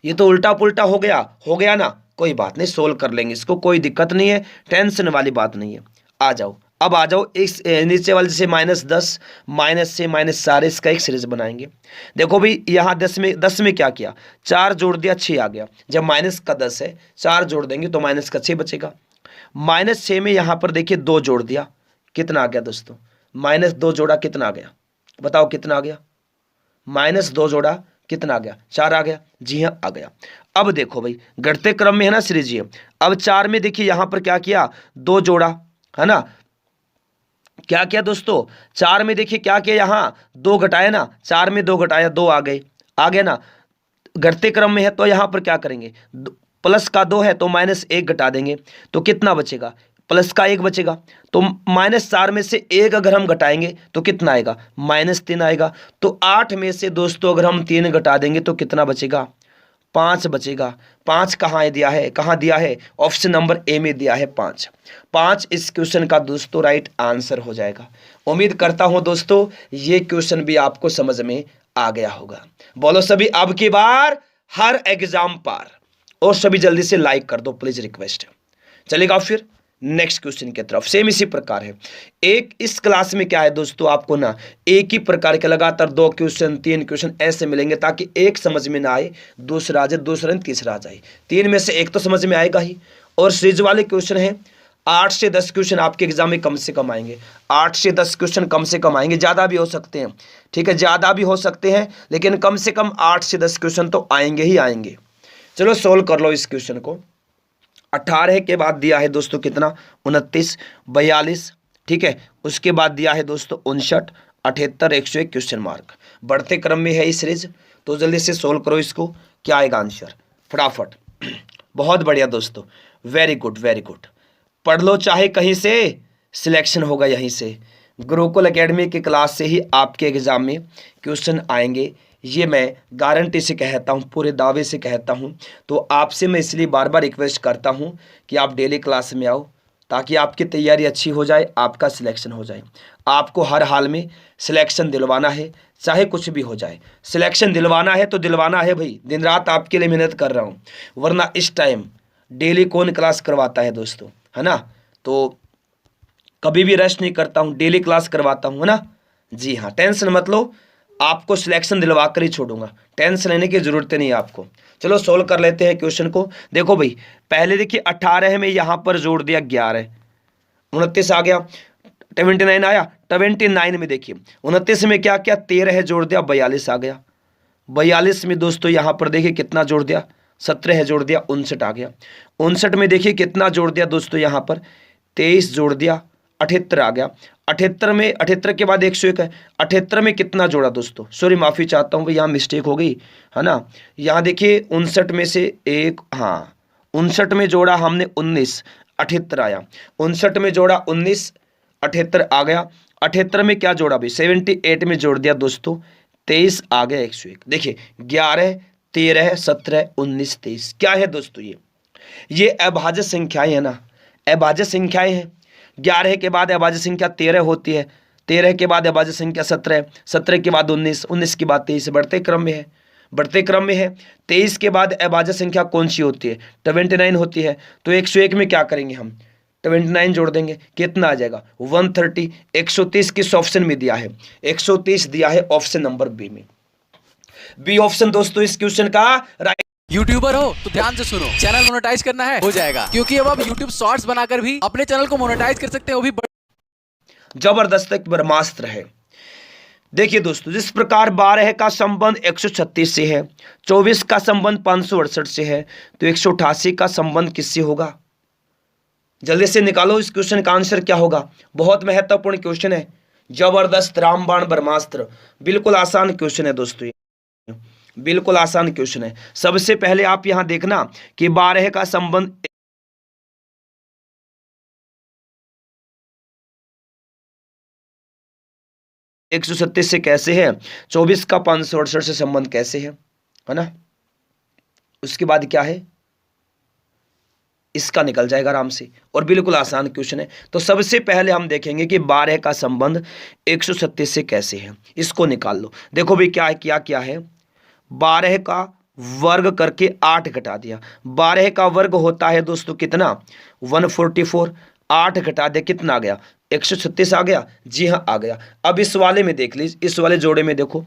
ये तो उल्टा पुल्टा हो गया ना, कोई बात नहीं, सोल्व कर लेंगे इसको, कोई दिक्कत नहीं है, टेंशन वाली बात नहीं है। आ जाओ, अब आ जाओ इस नीचे वाले से -10, माइनस से -4 इसका एक सीरीज बनाएंगे। देखो भाई यहाँ 10 में क्या किया, 4 जोड़ दिया, 6 आ गया। जब माइनस का 10 है, 4 जोड़ देंगे तो माइनस का 6 बचेगा। -6 में यहाँ पर देखिए 2 जोड़ दिया, कितना आ गया दोस्तों, -2 जोड़ा कितना आ गया, बताओ कितना आ गया, -2 जोड़ा कितना आ गया, 4 आ गया। जी हाँ आ गया। अब देखो भाई घटते क्रम में है ना सीरीज ये। अब 4 में देखिए यहाँ पर क्या किया, 2 जोड़ा, है ना, क्या किया दोस्तों, 4 में देखिए क्या किया, यहाँ 2 घटाया ना, 4 में 2 घटाया, 2 आ गए ना। घटते क्रम में है तो यहाँ पर क्या करेंगे, प्लस का 2 है तो -1 घटा देंगे तो कितना बचेगा, प्लस का 1 बचेगा, तो -4 में से 1 अगर हम घटाएंगे तो कितना आएगा, -3 आएगा। तो 8 में से दोस्तों अगर हम 3 घटा देंगे तो कितना बचेगा, 5 बचेगा। 5 कहाँ दिया है, कहाँ दिया है, ऑप्शन नंबर ए में दिया है 5 इस क्वेश्चन का दोस्तों राइट आंसर हो जाएगा। उम्मीद करता हूं दोस्तों ये क्वेश्चन भी आपको समझ में आ गया होगा। बोलो सभी अब की बार हर एग्जाम पार, और सभी जल्दी से लाइक कर दो प्लीज, रिक्वेस्ट है। चलेगा फिर नेक्स्ट क्वेश्चन की तरफ। सेम इसी प्रकार है, एक इस क्लास में क्या है दोस्तों, आपको ना एक ही प्रकार के लगातार 2 क्वेश्चन 3 क्वेश्चन ऐसे मिलेंगे, ताकि एक समझ में ना आए दूसरा आ जाए, दूसरा नहीं तीसरा आ जाए, 3 में से एक तो समझ में आएगा ही। और सीरीज वाले क्वेश्चन है 8 से 10 क्वेश्चन आपके एग्जाम में कम से कम आएंगे, 8 से 10 क्वेश्चन कम से कम आएंगे, ज़्यादा भी हो सकते हैं, ठीक है, ज़्यादा भी हो सकते हैं, लेकिन कम से कम 8 से 10 क्वेश्चन तो आएंगे ही आएंगे। चलो सोल्व कर लो इस क्वेश्चन को। 18 के बाद दिया है दोस्तों कितना, 29, 42, ठीक है, उसके बाद दिया है दोस्तों 59, 78, 101 क्वेश्चन मार्क। बढ़ते क्रम में है इस सीरीज, तो जल्दी से सोल्व करो इसको, क्या आएगा आंसर फटाफट। बहुत बढ़िया दोस्तों, वेरी गुड वेरी गुड। पढ़ लो चाहे कहीं से, सिलेक्शन होगा यहीं से। गुरुकुल एकेडमी की क्लास से ही आपके एग्जाम में क्वेश्चन आएंगे, ये मैं गारंटी से कहता हूँ, पूरे दावे से कहता हूँ। तो आपसे मैं इसलिए बार बार रिक्वेस्ट करता हूँ कि आप डेली क्लास में आओ, ताकि आपकी तैयारी अच्छी हो जाए, आपका सिलेक्शन हो जाए। आपको हर हाल में सिलेक्शन दिलवाना है, चाहे कुछ भी हो जाए, सिलेक्शन दिलवाना है तो दिलवाना है भाई। दिन रात आपके लिए मेहनत कर रहा हूँ, वरना इस टाइम डेली कौन क्लास करवाता है दोस्तों, है ना। तो कभी भी रेस्ट नहीं करता हूँ, डेली क्लास करवाता हूँ, है ना। जी हाँ, टेंशन मत लो, आपको सिलेक्शन दिलवा कर ही छोड़ूंगा, टेंशन लेने की जरूरत नहीं है आपको। चलो सोल्व कर लेते हैं क्वेश्चन को। देखो भाई, पहले देखिए 18 में यहाँ पर जोड़ दिया 11, 29 आ गया, 29 आया, 29 में देखिए 29 में क्या क्या 13 है, जोड़ दिया 42 आ गया। 42 में दोस्तों यहाँ पर देखिए कितना जोड़ दिया, 17 है, जोड़ दिया 59 आ गया। 59 में देखिए कितना जोड़ दिया दोस्तों, यहाँ पर 23 जोड़ दिया 78 आ गया। 78 में 78 के बाद 101 है, 78 में कितना जोड़ा दोस्तों, सॉरी माफ़ी चाहता हूँ भाई, यहाँ मिस्टेक हो गई है ना। यहाँ देखिए 59 में से एक, हाँ 59 में जोड़ा हमने 19, 78 आया। 59 में जोड़ा 19, 78 आ गया। 78 में क्या जोड़ा भाई, 78 में जोड़ दिया दोस्तों 23 आ गया 101। देखिए 11, 13, 17, 19, 23 क्या है दोस्तों, ये अभाज्य संख्याएं है ना, अभाज्य संख्याएं हैं। 11 के बाद अभाज्य संख्या 13 होती है, 13 के बाद अभाज्य संख्या 17, 17 के बाद 19, 19 के बाद 23, बढ़ते क्रम में है, बढ़ते क्रम में है। 23 के बाद अभाज्य संख्या कौन सी होती है, 29 होती है। तो 101 में क्या करेंगे हम, 29 जोड़ देंगे, कितना आ जाएगा 130। 130 किस ऑप्शन में दिया है, 130 दिया है ऑप्शन नंबर बी में। बी ऑप्शन दोस्तों इस क्वेश्चन का राइट। यूट्यूबर हो तो ध्यान से सुनो, चैनल मोनेटाइज करना है हो जाएगा, क्योंकि अब आप यूट्यूब शॉर्ट्स बनाकर भी अपने चैनल को मोनेटाइज कर सकते हैं, वो भी जबरदस्त एक ब्रह्मास्त्र है। देखिए दोस्तों, जिस प्रकार 12 का संबंध 136 से है, 24 का संबंध 568 से है, तो 188 का संबंध किससे होगा, जल्दी से निकालो इस क्वेश्चन का आंसर क्या होगा। बहुत महत्वपूर्ण क्वेश्चन है, जबरदस्त रामबाण ब्रह्मास्त्र, बिल्कुल आसान क्वेश्चन है दोस्तों, बिल्कुल आसान क्वेश्चन है। सबसे पहले आप यहां देखना कि 12 का संबंध 137 से कैसे है, 24 का 568 से संबंध कैसे है ना। उसके बाद क्या है, इसका निकल जाएगा आराम से, और बिल्कुल आसान क्वेश्चन है। तो सबसे पहले हम देखेंगे कि 12 का संबंध 137 से कैसे है, इसको निकाल लो। देखो भाई क्या है, 12 का वर्ग करके 8 घटा दिया। 12 का वर्ग होता है दोस्तों कितना, 144, 8 घटा दे कितना आ गया, 136 आ गया। जी हाँ आ गया। अब इस वाले में देख लीजिए, इस वाले जोड़े में देखो,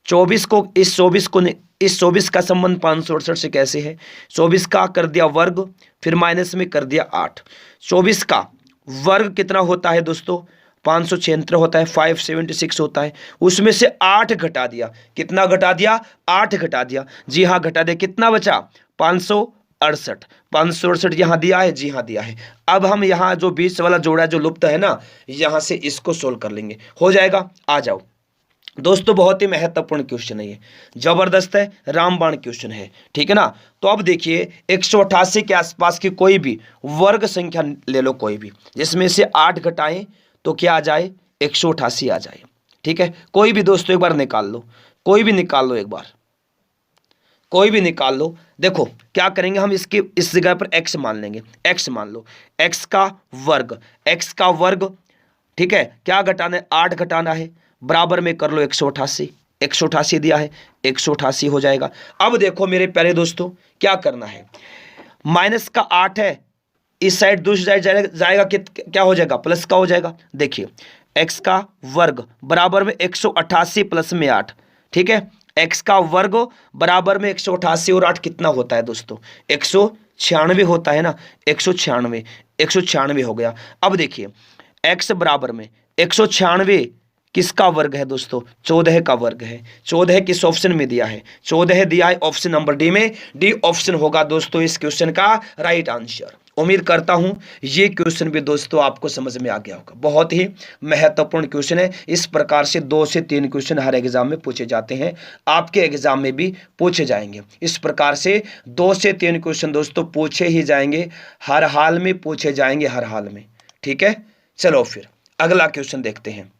24 को इस 24 का संबंध 568 से कैसे है, 24 का कर दिया वर्ग, फिर माइनस में कर दिया 8। 24 का वर्ग कितना होता है दोस्तों, 576 होता है, 576 होता है, उसमें से 8 घटा दिया। कितना घटा दिया, 8 घटा दिया। जी हाँ घटा दिया, कितना बचा 568। 568 यहाँ दिया है, जी हाँ दिया है। अब हम यहाँ जो बीच वाला जोड़ा जो लुप्त है ना, यहाँ से इसको सोल्व कर लेंगे, हो जाएगा। आ जाओ दोस्तों बहुत ही महत्वपूर्ण क्वेश्चन है ये, जबरदस्त है, रामबाण क्वेश्चन है, ठीक है ना। तो अब देखिए 188 के आसपास की कोई भी वर्ग संख्या ले लो, कोई भी, जिसमें से 8 घटाएं तो क्या आ जाए, 188 आ जाए, ठीक है। कोई भी दोस्तों एक बार निकाल लो, कोई भी निकाल लो, एक बार कोई भी निकाल लो। देखो क्या करेंगे हम, इसके इस जगह पर x मान लेंगे, x मान लो, x का वर्ग, ठीक है। क्या घटाना है, 8 घटाना है, बराबर में कर लो 188, 188 दिया है, 188 हो जाएगा। अब देखो मेरे प्यारे दोस्तों क्या करना है, माइनस का 8 है, इस साइड दूसरी साइड जाएगा क्या हो जाएगा, प्लस का हो जाएगा। देखिए x का वर्ग बराबर में 188 प्लस में 8, ठीक है। x का वर्ग बराबर में 188 और 8 कितना होता है दोस्तों, 196 होता है ना, 196 हो गया। अब देखिए x बराबर में 196 किसका वर्ग है दोस्तों, 14 का वर्ग है। 14 किस ऑप्शन में दिया है, 14 दिया है ऑप्शन नंबर डी में, डी ऑप्शन होगा दोस्तों इस क्वेश्चन का राइट आंसर। उम्मीद करता हूं ये क्वेश्चन भी दोस्तों आपको समझ में आ गया होगा, बहुत ही महत्वपूर्ण क्वेश्चन है। इस प्रकार से 2 से 3 क्वेश्चन हर एग्जाम में पूछे जाते हैं, आपके एग्जाम में भी पूछे जाएंगे। इस प्रकार से 2 से 3 क्वेश्चन दोस्तों पूछे ही जाएंगे, हर हाल में पूछे जाएंगे, हर हाल में, ठीक है। चलो फिर अगला क्वेश्चन देखते हैं।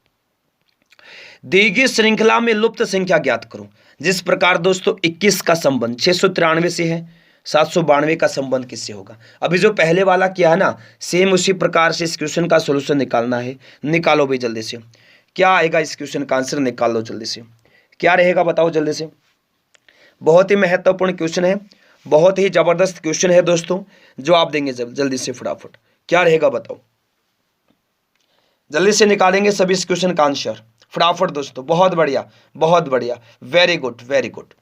दी गई श्रृंखला में लुप्त संख्या ज्ञात करो। जिस प्रकार दोस्तों 21 का संबंध 693 से है, 792 का संबंध किससे होगा। अभी जो पहले वाला किया है ना, सेम उसी प्रकार से इस क्वेश्चन का सॉल्यूशन निकालना है। निकालो भाई जल्दी से, क्या आएगा इस क्वेश्चन का आंसर, निकाल लो जल्दी से, क्या रहेगा बताओ जल्दी से। बहुत ही महत्वपूर्ण क्वेश्चन है, बहुत ही जबरदस्त क्वेश्चन है दोस्तों, जो आप देंगे जल्दी से फटाफट, क्या रहेगा बताओ, जल्दी से निकालेंगे सभी इस क्वेश्चन का आंसर फटाफट दोस्तों। बहुत बढ़िया, बहुत बढ़िया, वेरी गुड, वेरी गुड।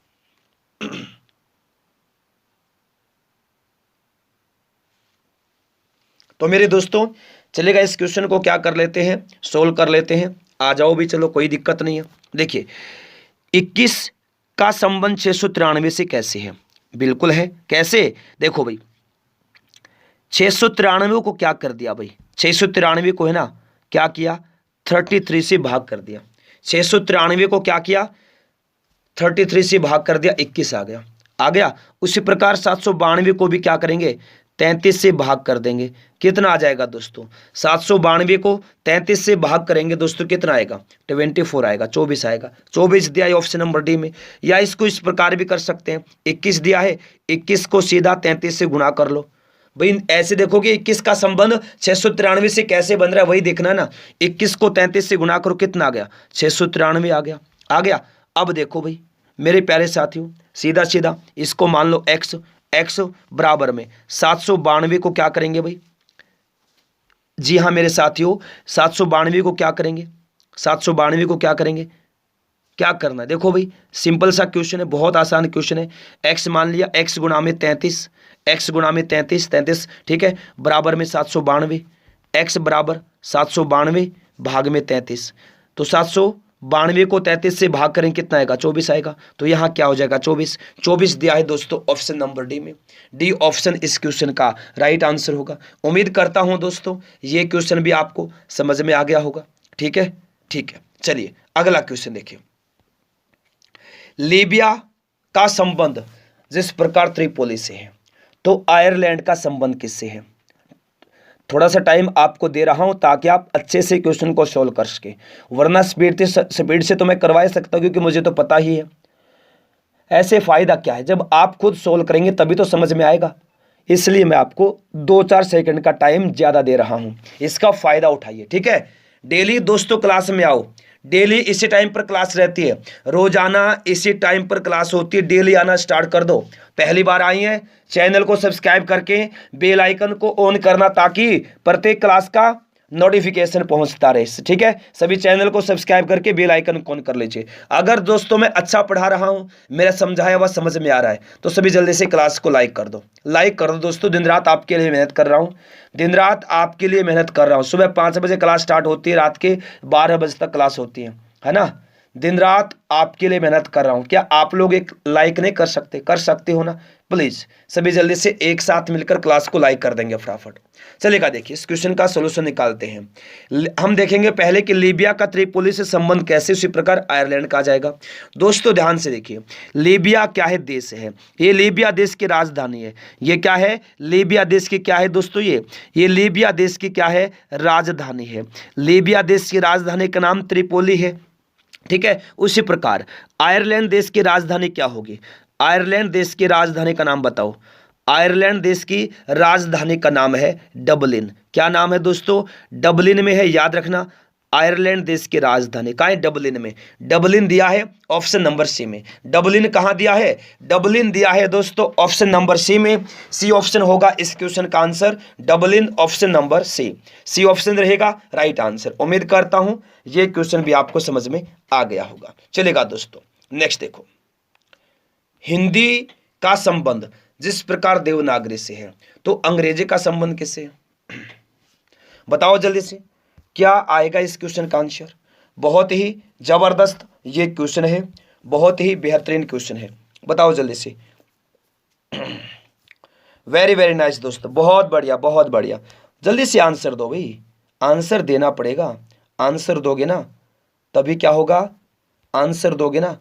तो मेरे दोस्तों चलेगा, इस क्वेश्चन को क्या कर लेते हैं, सोल्व कर लेते हैं। आ जाओ भी, चलो कोई दिक्कत नहीं है। देखिए 21 का संबंध 693 से कैसे है, बिल्कुल है, कैसे, देखो भाई 693 को क्या कर दिया भाई, 693 को है ना क्या किया, 33 से भाग कर दिया। 693 को क्या किया, 33 से भाग कर दिया, 21 आ गया। उसी प्रकार 792 को भी क्या करेंगे, 33 से भाग कर देंगे, कितना आ जाएगा दोस्तों, 792 को 33 से भाग करेंगे दोस्तों, कितना आएगा, 24 आएगा, 24 आएगा। 24 दिया है ऑप्शन नंबर डी में। या इसको इस प्रकार भी कर सकते हैं, 21 दिया है, 21 को सीधा 33 से गुणा कर लो। भाई ऐसे देखो कि 21 का संबंध 693 से कैसे बन रहा है, वही देखना है ना। 21 को 33 से गुणा करो, कितना आ गया, 693 आ गया। अब देखो भाई मेरे प्यारे साथियों, सीधा सीधा इसको मान लो x बराबर में 792 को क्या करेंगे भाई, जी हाँ मेरे साथियों, 792 को क्या करेंगे, 792 को क्या करेंगे, क्या करना है देखो भाई, सिंपल सा क्वेश्चन है, बहुत आसान क्वेश्चन है। x मान लिया, x गुणा में 33, x गुणा में 33, ठीक है, बराबर में 792, x बराबर 792 भाग में 33, तो 792 को 33 से भाग करें कितना आएगा, 24 आएगा। तो यहाँ क्या हो जाएगा, 24 दिया है दोस्तों ऑप्शन नंबर डी में, डी ऑप्शन इस क्वेश्चन का राइट आंसर होगा। उम्मीद करता हूँ दोस्तों ये क्वेश्चन भी आपको समझ में आ गया होगा, ठीक है, ठीक है। चलिए अगला क्वेश्चन देखिए। लीबिया का संबंध जिस प्रकार त्रिपोली से है, तो आयरलैंड का संबंध किससे है। थोड़ा सा टाइम आपको दे रहा हूं ताकि आप अच्छे से क्वेश्चन को सॉल्व कर सके, वरना स्पीड से तो मैं करवा ही सकता हूं, क्योंकि मुझे तो पता ही है। ऐसे फायदा क्या है, जब आप खुद सॉल्व करेंगे तभी तो समझ में आएगा। इसलिए मैं आपको 2-4 सेकंड का टाइम ज़्यादा दे रहा हूं, इसका फ़ायदा उठाइए, ठीक है। डेली दोस्तों क्लास में आओ, डेली इसी टाइम पर क्लास रहती है, रोजाना इसी टाइम पर क्लास होती है, डेली आना स्टार्ट कर दो। पहली बार आई हैं, चैनल को सब्सक्राइब करके बेल आइकन को ऑन करना, ताकि प्रत्येक क्लास का नोटिफिकेशन पहुंचता रहे, ठीक है। सभी चैनल को सब्सक्राइब करके बेल आइकन को ऑन कर लीजिए। अगर दोस्तों मैं अच्छा पढ़ा रहा हूं, मेरा समझाया हुआ समझ में आ रहा है, तो सभी जल्दी से क्लास को लाइक कर दो, दोस्तों। दिन रात आपके लिए मेहनत कर रहा हूं, दिन रात आपके लिए मेहनत कर रहा हूं। सुबह 5 बजे क्लास स्टार्ट होती है, रात के 12 बजे तक क्लास होती है ना। दिन रात आपके लिए मेहनत कर रहा हूं। क्या आप लोग एक लाइक नहीं कर सकते? कर सकते हो ना? प्लीज सभी जल्दी से एक साथ मिलकर क्लास को लाइक कर देंगे फटाफट। चलेगा, देखिए इस क्वेश्चन का सोल्यूशन निकालते हैं। हम देखेंगे पहले कि लीबिया का त्रिपोली से संबंध कैसे, उसी प्रकार आयरलैंड का आ जाएगा। दोस्तों ध्यान से देखिए, लीबिया क्या है? देश है। ये लीबिया देश की राजधानी है। ये क्या है? लीबिया देश की क्या है दोस्तों? ये लीबिया देश की क्या है? राजधानी है। लीबिया देश की राजधानी का नाम त्रिपोली है, ठीक है। उसी प्रकार आयरलैंड देश की राजधानी क्या होगी? आयरलैंड देश की राजधानी का नाम बताओ। आयरलैंड देश की राजधानी का नाम है डबलिन। क्या नाम है दोस्तों? डबलिन में है, याद रखना। आयरलैंड देश की राजधानी कहाँ है? डबलिन में। डबलिन दिया है ऑप्शन नंबर सी में। डबलिन कहाँ दिया है? डबलिन दिया है दोस्तों ऑप्शन नंबर सी में। सी ऑप्शन होगा इस क्वेश्चन का आंसर। डबलिन option number C, C option रहेगा राइट आंसर। उम्मीद करता हूं ये क्वेश्चन भी आपको समझ में आ गया होगा। चलेगा दोस्तों, नेक्स्ट देखो, हिंदी का संबंध जिस प्रकार देवनागरी से है तो अंग्रेजी का संबंध किससे है? बताओ जल्दी से, क्या आएगा इस क्वेश्चन का आंसर? बहुत ही जबरदस्त ये क्वेश्चन है, बहुत ही बेहतरीन क्वेश्चन है। बताओ जल्दी से। वेरी वेरी नाइस दोस्तों, बहुत बढ़िया बहुत बढ़िया। जल्दी से आंसर दो भाई, आंसर देना पड़ेगा। आंसर दोगे ना तभी क्या होगा? आंसर दोगे ना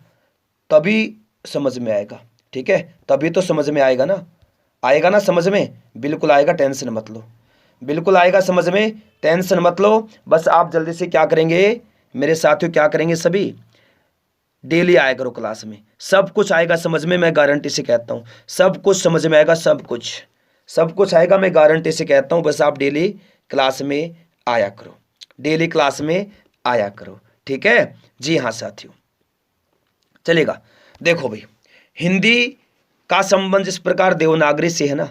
तभी समझ में आएगा, ठीक है। तभी तो समझ में आएगा ना। आएगा ना समझ में? बिल्कुल आएगा, टेंशन मत लो। बिल्कुल आएगा समझ में, टेंशन मत लो। बस आप जल्दी से क्या करेंगे मेरे साथियों, क्या करेंगे सभी? डेली आया करो क्लास में, सब कुछ आएगा समझ में, मैं गारंटी से कहता हूँ। सब कुछ समझ में आएगा, सब कुछ आएगा, मैं गारंटी से कहता हूँ। बस आप डेली क्लास में आया करो, डेली क्लास में आया करो, ठीक है। जी हाँ साथियों, चलेगा। देखो भाई, हिंदी का संबंध जिस प्रकार देवनागरी से है ना,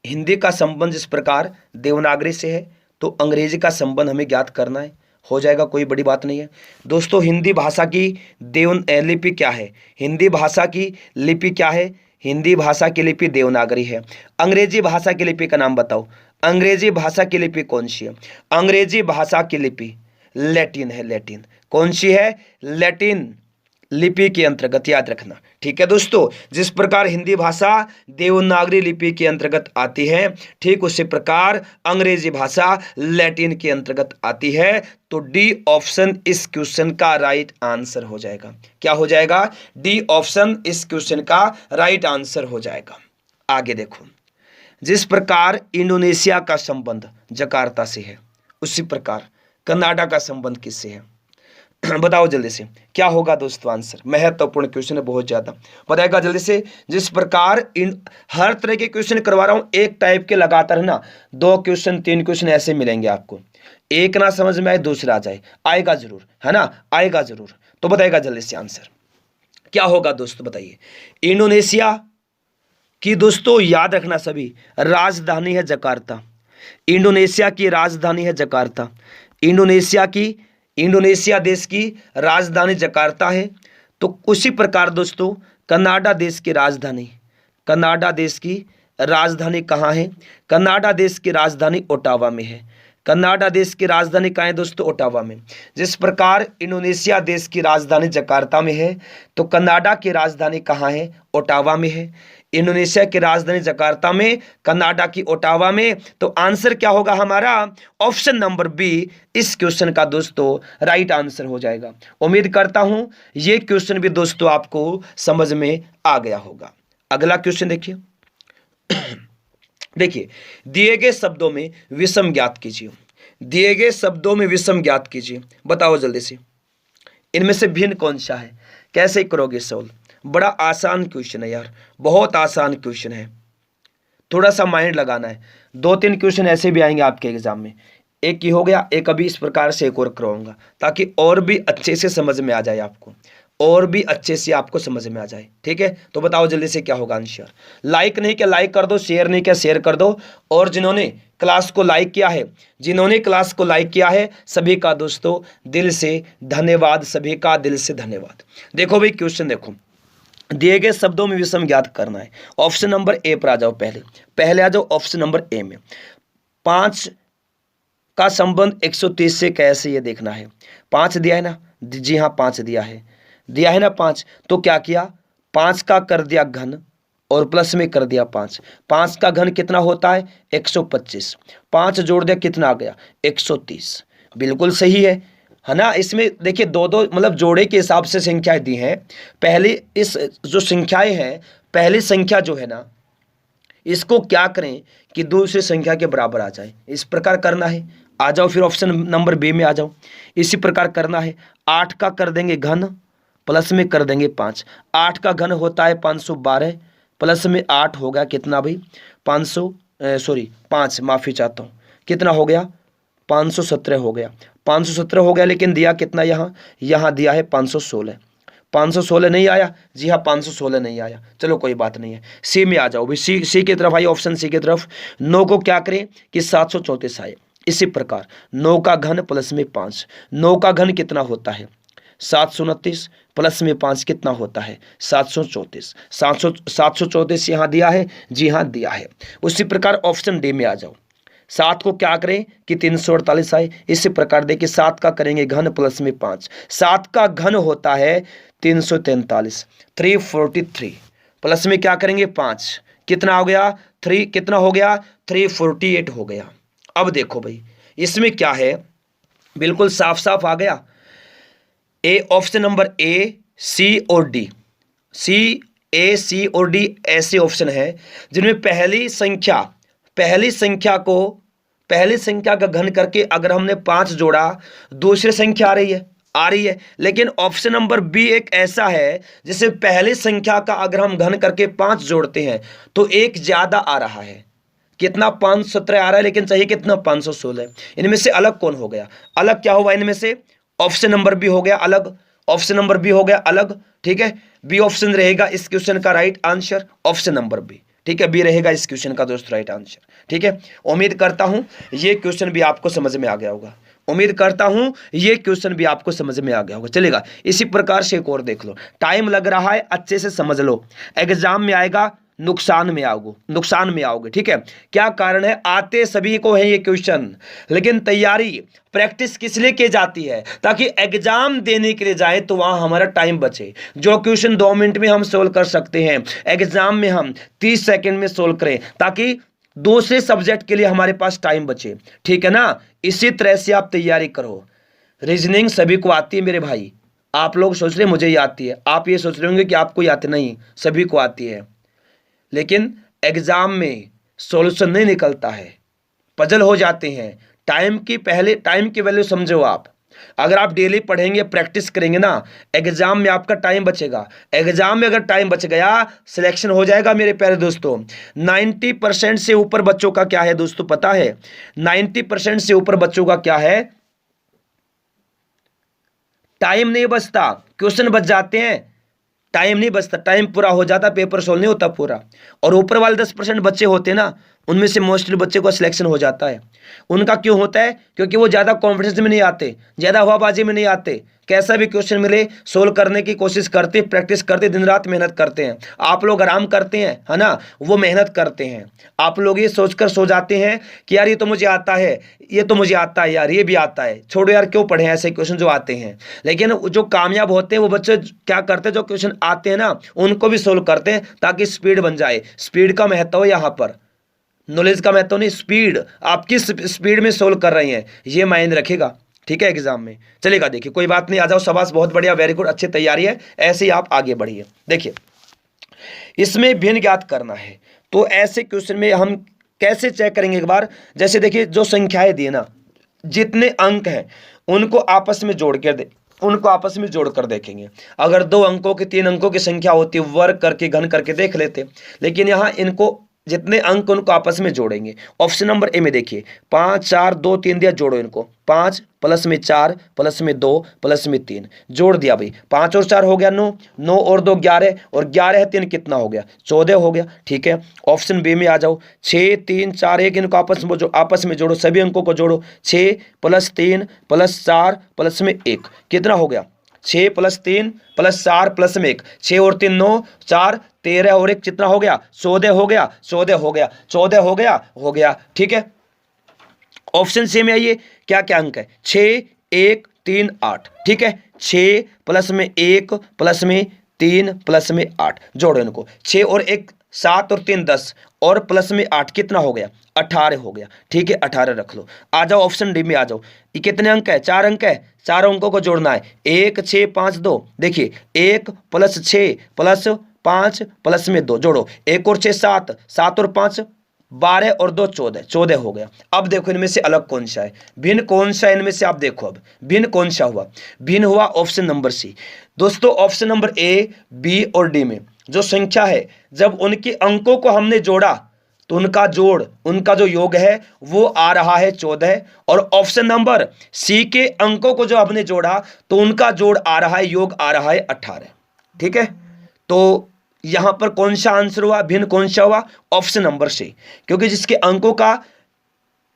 हिंदी का संबंध जिस प्रकार देवनागरी से है तो अंग्रेजी का संबंध हमें ज्ञात करना है। हो जाएगा, कोई बड़ी बात नहीं है दोस्तों। हिंदी भाषा की लिपि क्या है? हिंदी भाषा की लिपि क्या है? हिंदी भाषा की लिपि देवनागरी है। अंग्रेजी भाषा की लिपि का नाम बताओ। अंग्रेजी भाषा की लिपि कौन सी है? अंग्रेजी भाषा की लिपि लैटिन है। लैटिन कौन सी है? लैटिन लिपि के अंतर्गत, याद रखना, ठीक है दोस्तों। जिस प्रकार हिंदी भाषा देवनागरी लिपि के अंतर्गत आती है, ठीक उसी प्रकार अंग्रेजी भाषा लैटिन के अंतर्गत आती है। तो डी ऑप्शन इस क्वेश्चन का राइट आंसर हो जाएगा। क्या हो जाएगा? डी ऑप्शन इस क्वेश्चन का राइट आंसर हो जाएगा। आगे देखो, जिस प्रकार इंडोनेशिया का संबंध जकार्ता से है उसी प्रकार कनाडा का संबंध किससे है? बताओ जल्दी से, क्या होगा दोस्तों आंसर? महत्वपूर्ण क्वेश्चन है बहुत ज्यादा, बताएगा जल्दी से। जिस प्रकार हर तरह के क्वेश्चन करवा रहा हूं, एक टाइप के लगातार ना 2 क्वेश्चन 3 क्वेश्चन ऐसे मिलेंगे आपको। एक ना समझ में आए दूसरा आ जाए, आएगा जरूर, है ना, आएगा जरूर। तो बताएगा जल्दी से आंसर क्या होगा दोस्तों, बताइए। इंडोनेशिया की दोस्तों याद रखना सभी, राजधानी है जकार्ता। इंडोनेशिया की राजधानी है जकार्ता। इंडोनेशिया देश की राजधानी जकार्ता है। तो उसी प्रकार दोस्तों कनाडा देश की राजधानी कहाँ है? कनाडा देश की राजधानी ओटावा में है। कनाडा देश की राजधानी कहाँ है दोस्तों? ओटावा में। जिस प्रकार इंडोनेशिया देश की राजधानी जकार्ता में है तो कनाडा की राजधानी कहाँ है? ओटावा में है। इंडोनेशिया की राजधानी जकार्ता में, कनाडा की ओटावा में। तो आंसर क्या होगा हमारा? ऑप्शन नंबर बी इस क्वेश्चन का दोस्तों राइट आंसर हो जाएगा। उम्मीद करता हूं ये क्वेश्चन भी दोस्तों आपको समझ में आ गया होगा। अगला क्वेश्चन देखिए। देखिए, दिए गए शब्दों में विषम ज्ञात कीजिए। दिए गए शब्दों में विषम ज्ञात कीजिए। बताओ जल्दी से, इनमें से भिन्न कौन सा है? कैसे करोगे सॉल्व? बड़ा आसान क्वेश्चन है यार, बहुत आसान क्वेश्चन है। थोड़ा सा माइंड लगाना है। 2-3 क्वेश्चन ऐसे भी आएंगे आपके एग्जाम में। एक ही हो गया, एक अभी इस प्रकार से एक और करवाऊंगा ताकि और भी अच्छे से समझ में आ जाए आपको, और भी अच्छे से आपको समझ में आ जाए, ठीक है। तो बताओ जल्दी से क्या होगा आंसर। लाइक नहीं किया लाइक कर दो, शेयर नहीं किया शेयर कर दो। और जिन्होंने क्लास को लाइक किया है, सभी का दोस्तों दिल से धन्यवाद, सभी का दिल से धन्यवाद। देखो भाई क्वेश्चन देखो, दिए गए शब्दों में विषम ज्ञात करना है। ऑप्शन नंबर ए पर आ जाओ, पहले आ जाओ ऑप्शन नंबर ए में। 5 का संबंध 130 से कैसे, ये देखना है। 5 दिया है ना, जी हाँ 5 दिया है ना 5। तो क्या किया, 5 का कर दिया घन और प्लस में कर दिया 5। 5 का घन कितना होता है 125, 5 जोड़ दिया कितना आ गया 130। बिल्कुल सही है ना। इसमें देखिए दो दो मतलब जोड़े के हिसाब से संख्याएं दी हैं। पहले इस जो संख्याएं हैं, पहली संख्या जो है ना इसको क्या करें कि दूसरी संख्या के बराबर आ जाए, इस प्रकार करना है। आ जाओ फिर ऑप्शन नंबर बी में आ जाओ। इसी प्रकार करना है, 8 का कर देंगे घन प्लस में कर देंगे 5। 8 का घन होता है 512 प्लस में 8 हो गया कितना भाई 5 माफ़ी चाहता हूँ, कितना हो गया 517 हो गया। 517 हो गया, लेकिन दिया कितना यहाँ दिया है 516। 516 नहीं आया, जी हाँ 516 नहीं आया। चलो कोई बात नहीं है, सी में आ जाओ भाई। सी की तरफ आइए, ऑप्शन सी की तरफ। 9 को क्या करें कि 734 आए। इसी प्रकार 9 का घन प्लस में 5, 9 का घन कितना होता है 729 प्लस में 5 कितना होता है 734। 734 यहाँ दिया है, जी हाँ दिया है। उसी प्रकार ऑप्शन डी में आ जाओ। 7 को क्या करें कि 348 आए। इसी प्रकार देखिए 7 का करेंगे घन प्लस में 5, 7 का घन होता है 343, 343 प्लस में क्या करेंगे 5, कितना हो गया 3, कितना हो गया 348 हो गया। अब देखो भाई इसमें क्या है, बिल्कुल साफ साफ आ गया। ए ऑप्शन नंबर ए, सी और डी, सी, ए, सी और डी ऐसे ऑप्शन है जिनमें पहली संख्या का घन करके अगर हमने 5 जोड़ा दूसरी संख्या आ रही है। लेकिन ऑप्शन नंबर बी एक ऐसा है जिसे पहली संख्या का अगर हम घन करके 5 जोड़ते हैं तो एक ज्यादा आ रहा है। कितना 517 आ रहा है, लेकिन चाहिए कितना 516। इनमें से अलग कौन हो गया, अलग क्या हुआ इनमें से, ऑप्शन नंबर बी हो गया अलग, ऑप्शन नंबर बी हो गया अलग। ठीक है, बी ऑप्शन रहेगा इस क्वेश्चन का right answer, option number B. ठीक है, बी रहेगा इस क्वेश्चन का दोस्त राइट आंसर। ठीक है, उम्मीद करता हूं ये क्वेश्चन भी आपको समझ में आ गया होगा, उम्मीद करता हूं ये क्वेश्चन भी आपको समझ में आ गया होगा। चलेगा, इसी प्रकार से एक और देख लो, टाइम लग रहा है अच्छे से समझ लो, एग्जाम में आएगा नुकसान में आओगे। ठीक है, क्या कारण है, आते सभी को है ये क्वेश्चन, लेकिन तैयारी प्रैक्टिस किस लिए की जाती है, ताकि एग्जाम देने के लिए जाए तो वहां हमारा टाइम बचे। जो क्वेश्चन 2 मिनट में हम सोल्व कर सकते हैं, एग्जाम में हम 30 सेकंड में सोल्व करें, ताकि दूसरे सब्जेक्ट के लिए हमारे पास टाइम बचे। ठीक है ना, इसी तरह से आप तैयारी करो। रीजनिंग सभी को आती है मेरे भाई, आप लोग सोच रहे मुझे ये आती है, आप ये सोच रहे होंगे कि आपको ये आती नहीं, सभी को आती है, लेकिन एग्जाम में सॉल्यूशन नहीं निकलता है, पजल हो जाते हैं। टाइम की वैल्यू समझो आप। अगर आप डेली पढ़ेंगे प्रैक्टिस करेंगे ना, एग्जाम में आपका टाइम बचेगा। एग्जाम में अगर टाइम बच गया सिलेक्शन हो जाएगा मेरे प्यारे दोस्तों। 90% से ऊपर बच्चों का क्या है दोस्तों पता है, 90% से ऊपर बच्चों का क्या है, टाइम नहीं बचता, क्वेश्चन बच जाते हैं, टाइम नहीं बचता, टाइम पूरा हो जाता, पेपर सोल्व नहीं होता पूरा। और ऊपर वाले 10% बच्चे होते हैं ना, उनमें से मोस्टली बच्चे को सिलेक्शन हो जाता है। उनका क्यों होता है, क्योंकि वो ज़्यादा कॉन्फिडेंस में नहीं आते, ज़्यादा हवाबाजी में नहीं आते, कैसा भी क्वेश्चन मिले सोल्व करने की कोशिश करते, प्रैक्टिस करते, दिन रात मेहनत करते हैं। आप लोग आराम करते हैं है ना, वो मेहनत करते हैं। आप लोग ये सोचकर सो जाते हैं कि यार ये तो मुझे आता है, ये तो मुझे आता है यार, ये भी आता है, छोड़ो यार क्यों पढ़े ऐसे क्वेश्चन जो आते हैं। लेकिन जो कामयाब होते हैं वो बच्चे क्या करते हैं, जो क्वेश्चन आते हैं ना उनको भी सोल्व करते हैं, ताकि स्पीड बन जाए। स्पीड का महत्व है यहाँ पर, नॉलेज का महत्व नहीं, स्पीड, आप किस स्पीड में सोल्व कर रहे हैं ये मायने रखेगा। ठीक है, एग्जाम में। चलेगा, देखिए कोई बात नहीं, आ जाओ, शाबाश, बहुत बढ़िया, वेरी गुड, अच्छी तैयारी है, ऐसे ही आप आगे बढ़िए। देखिए इसमें भिन्न ज्ञात करना है, तो ऐसे क्वेश्चन में हम कैसे चेक करेंगे एक बार। जैसे देखिए जो संख्याएं दी ना, जितने अंक हैं उनको आपस में जोड़ कर देखेंगे। अगर 2 अंकों की 3 अंकों की संख्या होती, वर्ग करके घन करके देख लेते, लेकिन यहाँ इनको जितने अंक उनको आपस में जोड़ेंगे। ऑप्शन नंबर ए में देखिए 5 4 2 3 दिया, जोड़ो इनको, 5 प्लस में 4 प्लस में 2 प्लस में 3, जोड़ दिया भाई, 5 और 4 हो गया 9, 9 और 2 11, और 11 है 3 कितना हो गया 14 हो गया। ठीक है, ऑप्शन बी में आ जाओ, 6 3 4 1, इनको आपस में जोड़ो, सभी अंकों को जोड़ो, 6 प्लस 3 प्लस 4 प्लस में 1 कितना हो गया 6 प्लस 3 प्लस 4 प्लस में 1, 6 और 3 9, 4 13 और 1 कितना हो गया 14 हो गया, 14 हो गया, 14 हो गया। ठीक है, ऑप्शन सी में आइए, क्या क्या अंक है 6 1 3 8, ठीक है। 6 प्लस में 1 प्लस में 3 प्लस में 8, जोड़ो इनको। 6 और 1 7 और 3 10 और प्लस में 8 कितना हो गया? 18 हो गया, ठीक है। 18 रख लो। आ जाओ ऑप्शन डी में आ जाओ। ये कितने अंक है? 4 अंक है। 4 अंकों को जोड़ना है। 1 6 5 2, देखिए 1 प्लस 6 प्लस 5 प्लस में 2, जोड़ो। 1 और 6 7, 7 और 5 12 और 2 14, 14 हो गया। अब देखो इनमें से अलग कौन सा है, भिन्न कौन सा है इनमें से? आप देखो अब भिन्न कौन सा हुआ। भिन्न हुआ ऑप्शन नंबर सी। दोस्तों ऑप्शन नंबर ए, बी और डी में जो संख्या है, जब उनके अंकों को हमने जोड़ा तो उनका जोड़, उनका जो योग है वो आ रहा है 14, और ऑप्शन नंबर सी के अंकों को जो हमने जोड़ा तो उनका जोड़ आ रहा है, योग आ रहा है 18, ठीक है। तो यहां पर कौन सा आंसर हुआ, भिन्न कौन सा हुआ? ऑप्शन नंबर सी, क्योंकि जिसके अंकों का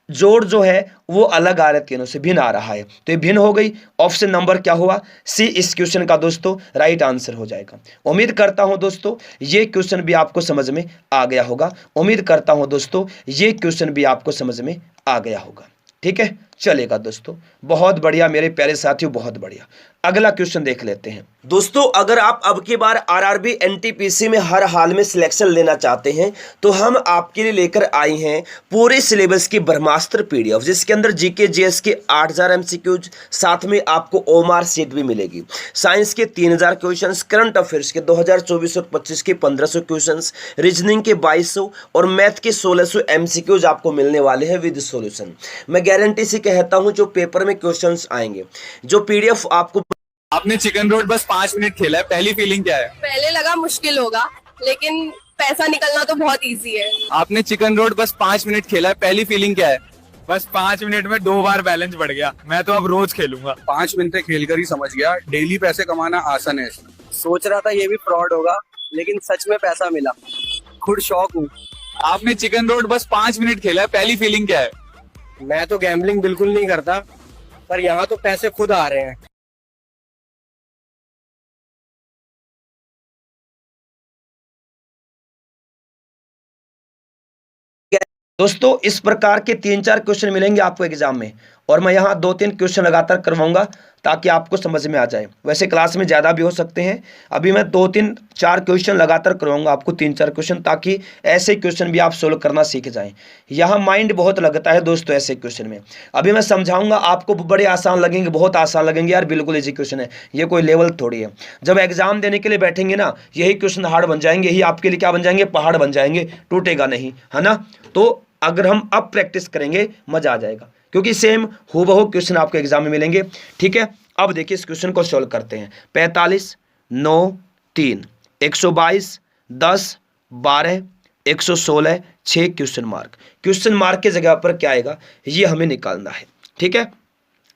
जोड़ जो है वो अलग आ रहे, तीनों से भिन्न आ रहा है, तो ये भिन्न हो गई। ऑप्शन नंबर क्या हुआ? सी इस क्वेश्चन का दोस्तों राइट आंसर हो जाएगा। उम्मीद करता हूं दोस्तों ये क्वेश्चन भी आपको समझ में आ गया होगा। उम्मीद करता हूं दोस्तों ये क्वेश्चन भी आपको समझ में आ गया होगा, ठीक है। चलेगा दोस्तों, बहुत बढ़िया मेरे प्यारे साथियों, बहुत बढ़िया। अगला क्वेश्चन देख लेते हैं दोस्तों। अगर आप अब की बार आरआरबी एनटीपीसी में हर हाल में सिलेक्शन लेना चाहते हैं तो हम आपके लिए लेकर आए हैं पूरे सिलेबस की ब्रह्मास्त्र पीडीएफ, जिसके अंदर जीके जीएस के 8000 एमसीक्यूज, साथ में आपको ओमार सीट भी मिलेगी। साइंस के 3000 क्वेश्चंस, करंट अफेयर्स के 2024 और 25 के 1500 क्वेश्चंस, रीजनिंग के 2200 और मैथ के 1600 एमसीक्यूज आपको मिलने वाले हैं विद सॉल्यूशन। मैं गारंटी से कहता हूं जो पेपर में क्वेश्चंस आएंगे, जो पीडीएफ आपको। आपने चिकन रोड बस 5 मिनट खेला है, पहली फीलिंग क्या है? पहले लगा मुश्किल होगा, लेकिन पैसा निकलना तो बहुत इजी है। आपने चिकन रोड बस 5 मिनट खेला है, पहली फीलिंग क्या है? बस 5 मिनट में 2 बार बैलेंस बढ़ गया, मैं तो अब रोज खेलूंगा। 5 मिनट तक खेलकर ही समझ गया डेली पैसे कमाना आसान है इसमें। सोच रहा था ये भी फ्रॉड होगा, लेकिन सच में पैसा मिला, खुद शौक हूँ। आपने चिकन रोड बस 5 मिनट खेला है, पहली फीलिंग क्या है? मैं तो गैम्बलिंग बिल्कुल नहीं करता, पर यहाँ तो पैसे खुद आ रहे हैं। दोस्तों इस प्रकार के 3-4 क्वेश्चन मिलेंगे आपको एग्जाम में, और मैं यहाँ 2-3 क्वेश्चन लगातार करवाऊंगा ताकि आपको समझ में आ जाए। वैसे क्लास में ज़्यादा भी हो सकते हैं, अभी मैं 2-3-4 क्वेश्चन लगातार करवाऊंगा आपको, 3-4 क्वेश्चन, ताकि ऐसे क्वेश्चन भी आप सोल्व करना सीख जाएं। यहाँ माइंड बहुत लगता है दोस्तों ऐसे क्वेश्चन में। अभी मैं समझाऊंगा, आपको बड़े आसान लगेंगे, बहुत आसान लगेंगे, यार बिल्कुल इजी क्वेश्चन है, ये कोई लेवल थोड़ी है। जब एग्जाम देने के लिए बैठेंगे ना, यही क्वेश्चन हार्ड बन जाएंगे, यही आपके लिए क्या बन जाएंगे? पहाड़ बन जाएंगे, टूटेगा नहीं, है ना। तो अगर हम अब प्रैक्टिस करेंगे मजा आ जाएगा, क्योंकि सेम हूबहू क्वेश्चन आपको एग्जाम में मिलेंगे, ठीक है। अब देखिए इस क्वेश्चन को सॉल्व करते हैं। 45 9 3 122 10 12 116 6 क्वेश्चन मार्क। क्वेश्चन मार्क की जगह पर क्या आएगा ये हमें निकालना है, ठीक है।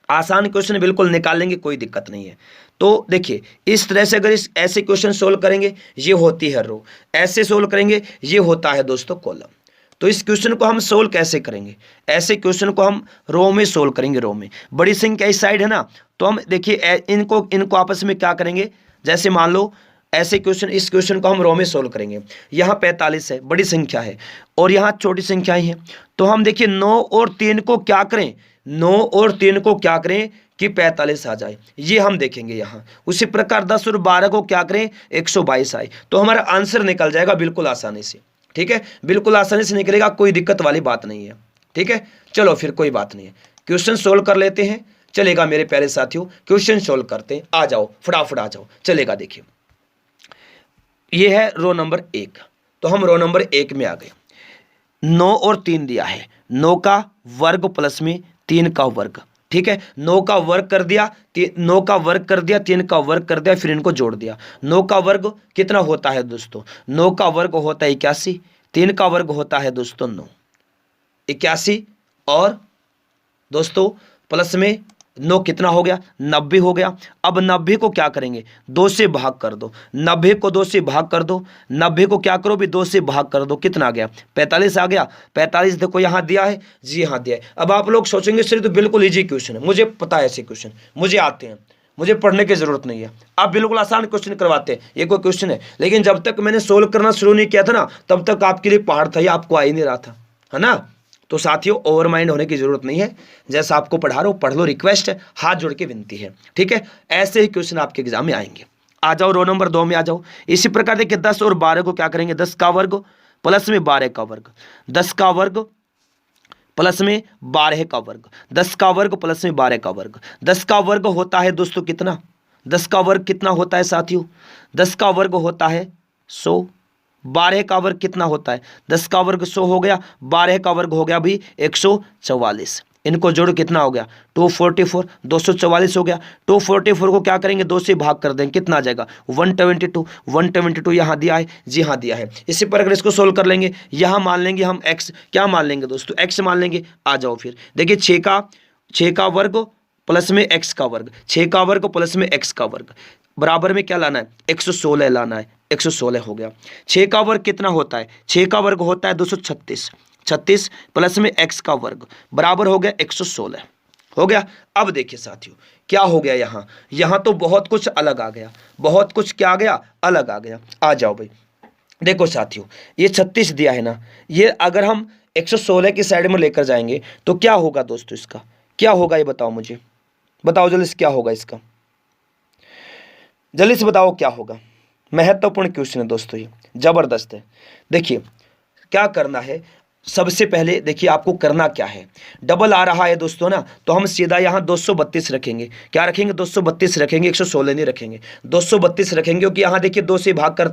आसान क्वेश्चन बिल्कुल निकाल लेंगे, कोई दिक्कत नहीं है। तो देखिए इस तरह से अगर इस ऐसे क्वेश्चन सोल्व करेंगे ये होती है रो, ऐसे सोल्व करेंगे ये होता है दोस्तों कॉलम। तो इस क्वेश्चन को हम सोल्व कैसे करेंगे? ऐसे क्वेश्चन को हम रो में सोल्व करेंगे, रो में। बड़ी संख्या इस साइड है ना, तो हम देखिए इनको आपस में क्या करेंगे, जैसे मान लो ऐसे क्वेश्चन, इस क्वेश्चन को हम रो में सोल्व करेंगे। यहाँ 45 है, बड़ी संख्या है, और यहाँ छोटी संख्याएं हैं, तो हम देखिए 9 और 3 को क्या करें, 9 और 3 को क्या करें कि 45 आ जाए, ये हम देखेंगे यहाँ। उसी प्रकार 10 और 12 को क्या करें, 122 आए, तो हमारा आंसर निकल जाएगा बिल्कुल आसानी से, ठीक है। बिल्कुल आसानी से निकलेगा, कोई दिक्कत वाली बात नहीं है, ठीक है। चलो फिर कोई बात नहीं है, क्वेश्चन सोल्व कर लेते हैं, चलेगा मेरे प्यारे साथियों। क्वेश्चन सोल्व करते हैं, आ जाओ फटाफट आ जाओ, चलेगा। देखिए ये है रो नंबर 1, तो हम रो नंबर 1 में आ गए। 9 और 3 दिया है, 9 का वर्ग प्लस में 3 का वर्ग, ठीक है। 9 का वर्ग कर दिया, 9 का वर्ग कर दिया, 3 का वर्ग कर दिया, फिर इनको जोड़ दिया। 9 का वर्ग कितना होता है दोस्तों? 9 का वर्ग होता है 81, 3 का वर्ग होता है दोस्तों 9, 81, और दोस्तों प्लस में 9 कितना हो गया, 90 हो गया। अब 90 को क्या करेंगे, 2 से भाग कर दो, 90 को 2 से भाग कर दो, 90 को क्या करो भी 2 से भाग कर दो, कितना आ गया, 45 आ गया। 45 देखो यहाँ दिया है जी, यहाँ दिया है। अब आप लोग सोचेंगे सर तो बिल्कुल इजी क्वेश्चन है, मुझे पता है ऐसे क्वेश्चन मुझे आते हैं, मुझे पढ़ने की जरूरत नहीं है, आप बिल्कुल आसान क्वेश्चन करवाते हैं, ये कोई क्वेश्चन है। लेकिन जब तक मैंने सोल्व करना शुरू नहीं किया था ना, तब तक आपके लिए पहाड़ था, ये आपको आ ही नहीं रहा था, है ना। तो साथियों ओवर माइंड होने की जरूरत नहीं है, जैसा आपको पढ़ा रहा हूं पढ़ लो, रिक्वेस्ट है, हाथ जोड़ के विनती है, ठीक है। ऐसे ही क्वेश्चन आपके एग्जाम में आएंगे। आ जाओ रो नंबर 2 में आ जाओ। इसी प्रकार देखिए 10 और 12 को क्या करेंगे, 10 का वर्ग प्लस में 12 का वर्ग, 10 का वर्ग प्लस में 12 का वर्ग, 10 का वर्ग प्लस में 12 का वर्ग। 10 का वर्ग होता है दोस्तों कितना, 10 का वर्ग कितना होता है साथियों, 10 का वर्ग होता है 100। 12 का वर्ग कितना होता है, 10 का वर्ग 100 हो गया, 12 का वर्ग हो गया भी 144। इनको जोड़ कितना हो गया 244, 244 हो गया। 244 को क्या करेंगे 2 से भाग कर देंगे, कितना आ जाएगा 122। 122 यहाँ दिया है, जी हाँ दिया है। इसी प्रकार इसको सोल्व कर लेंगे। यहाँ मान लेंगे हम x, क्या मान लेंगे दोस्तों, x मान लेंगे। आ जाओ फिर देखिए 6 का वर्ग प्लस में x का वर्ग, 6 का वर्ग प्लस में x का वर्ग बराबर में क्या लाना है 116 लाना है, 116 हो गया। 6 का वर्ग कितना होता है, 6 का वर्ग होता है 236, 36 प्लस में x का वर्ग बराबर हो गया 116 हो गया। अब देखिए साथियों क्या हो गया, यहाँ तो बहुत कुछ अलग आ गया, बहुत कुछ क्या आ गया अलग आ गया। आ जाओ भाई देखो साथियों ये 36 दिया है ना, ये अगर हम 116 की साइड में लेकर जाएंगे तो क्या होगा दोस्तों, इसका क्या होगा ये बताओ मुझे, बताओ जल्दी से क्या होगा इसका, जल्दी से बताओ क्या होगा। महत्वपूर्ण क्वेश्चन है दोस्तों, ये जबरदस्त है। देखिए क्या करना है, सबसे पहले देखिए आपको करना क्या है, डबल आ रहा है दोस्तों ना, तो हम सीधा यहाँ 232 रखेंगे। क्या रखेंगे 232 रखेंगे, 116 नहीं रखेंगे, 232 रखेंगे, क्योंकि यहाँ देखिए 2 से भाग कर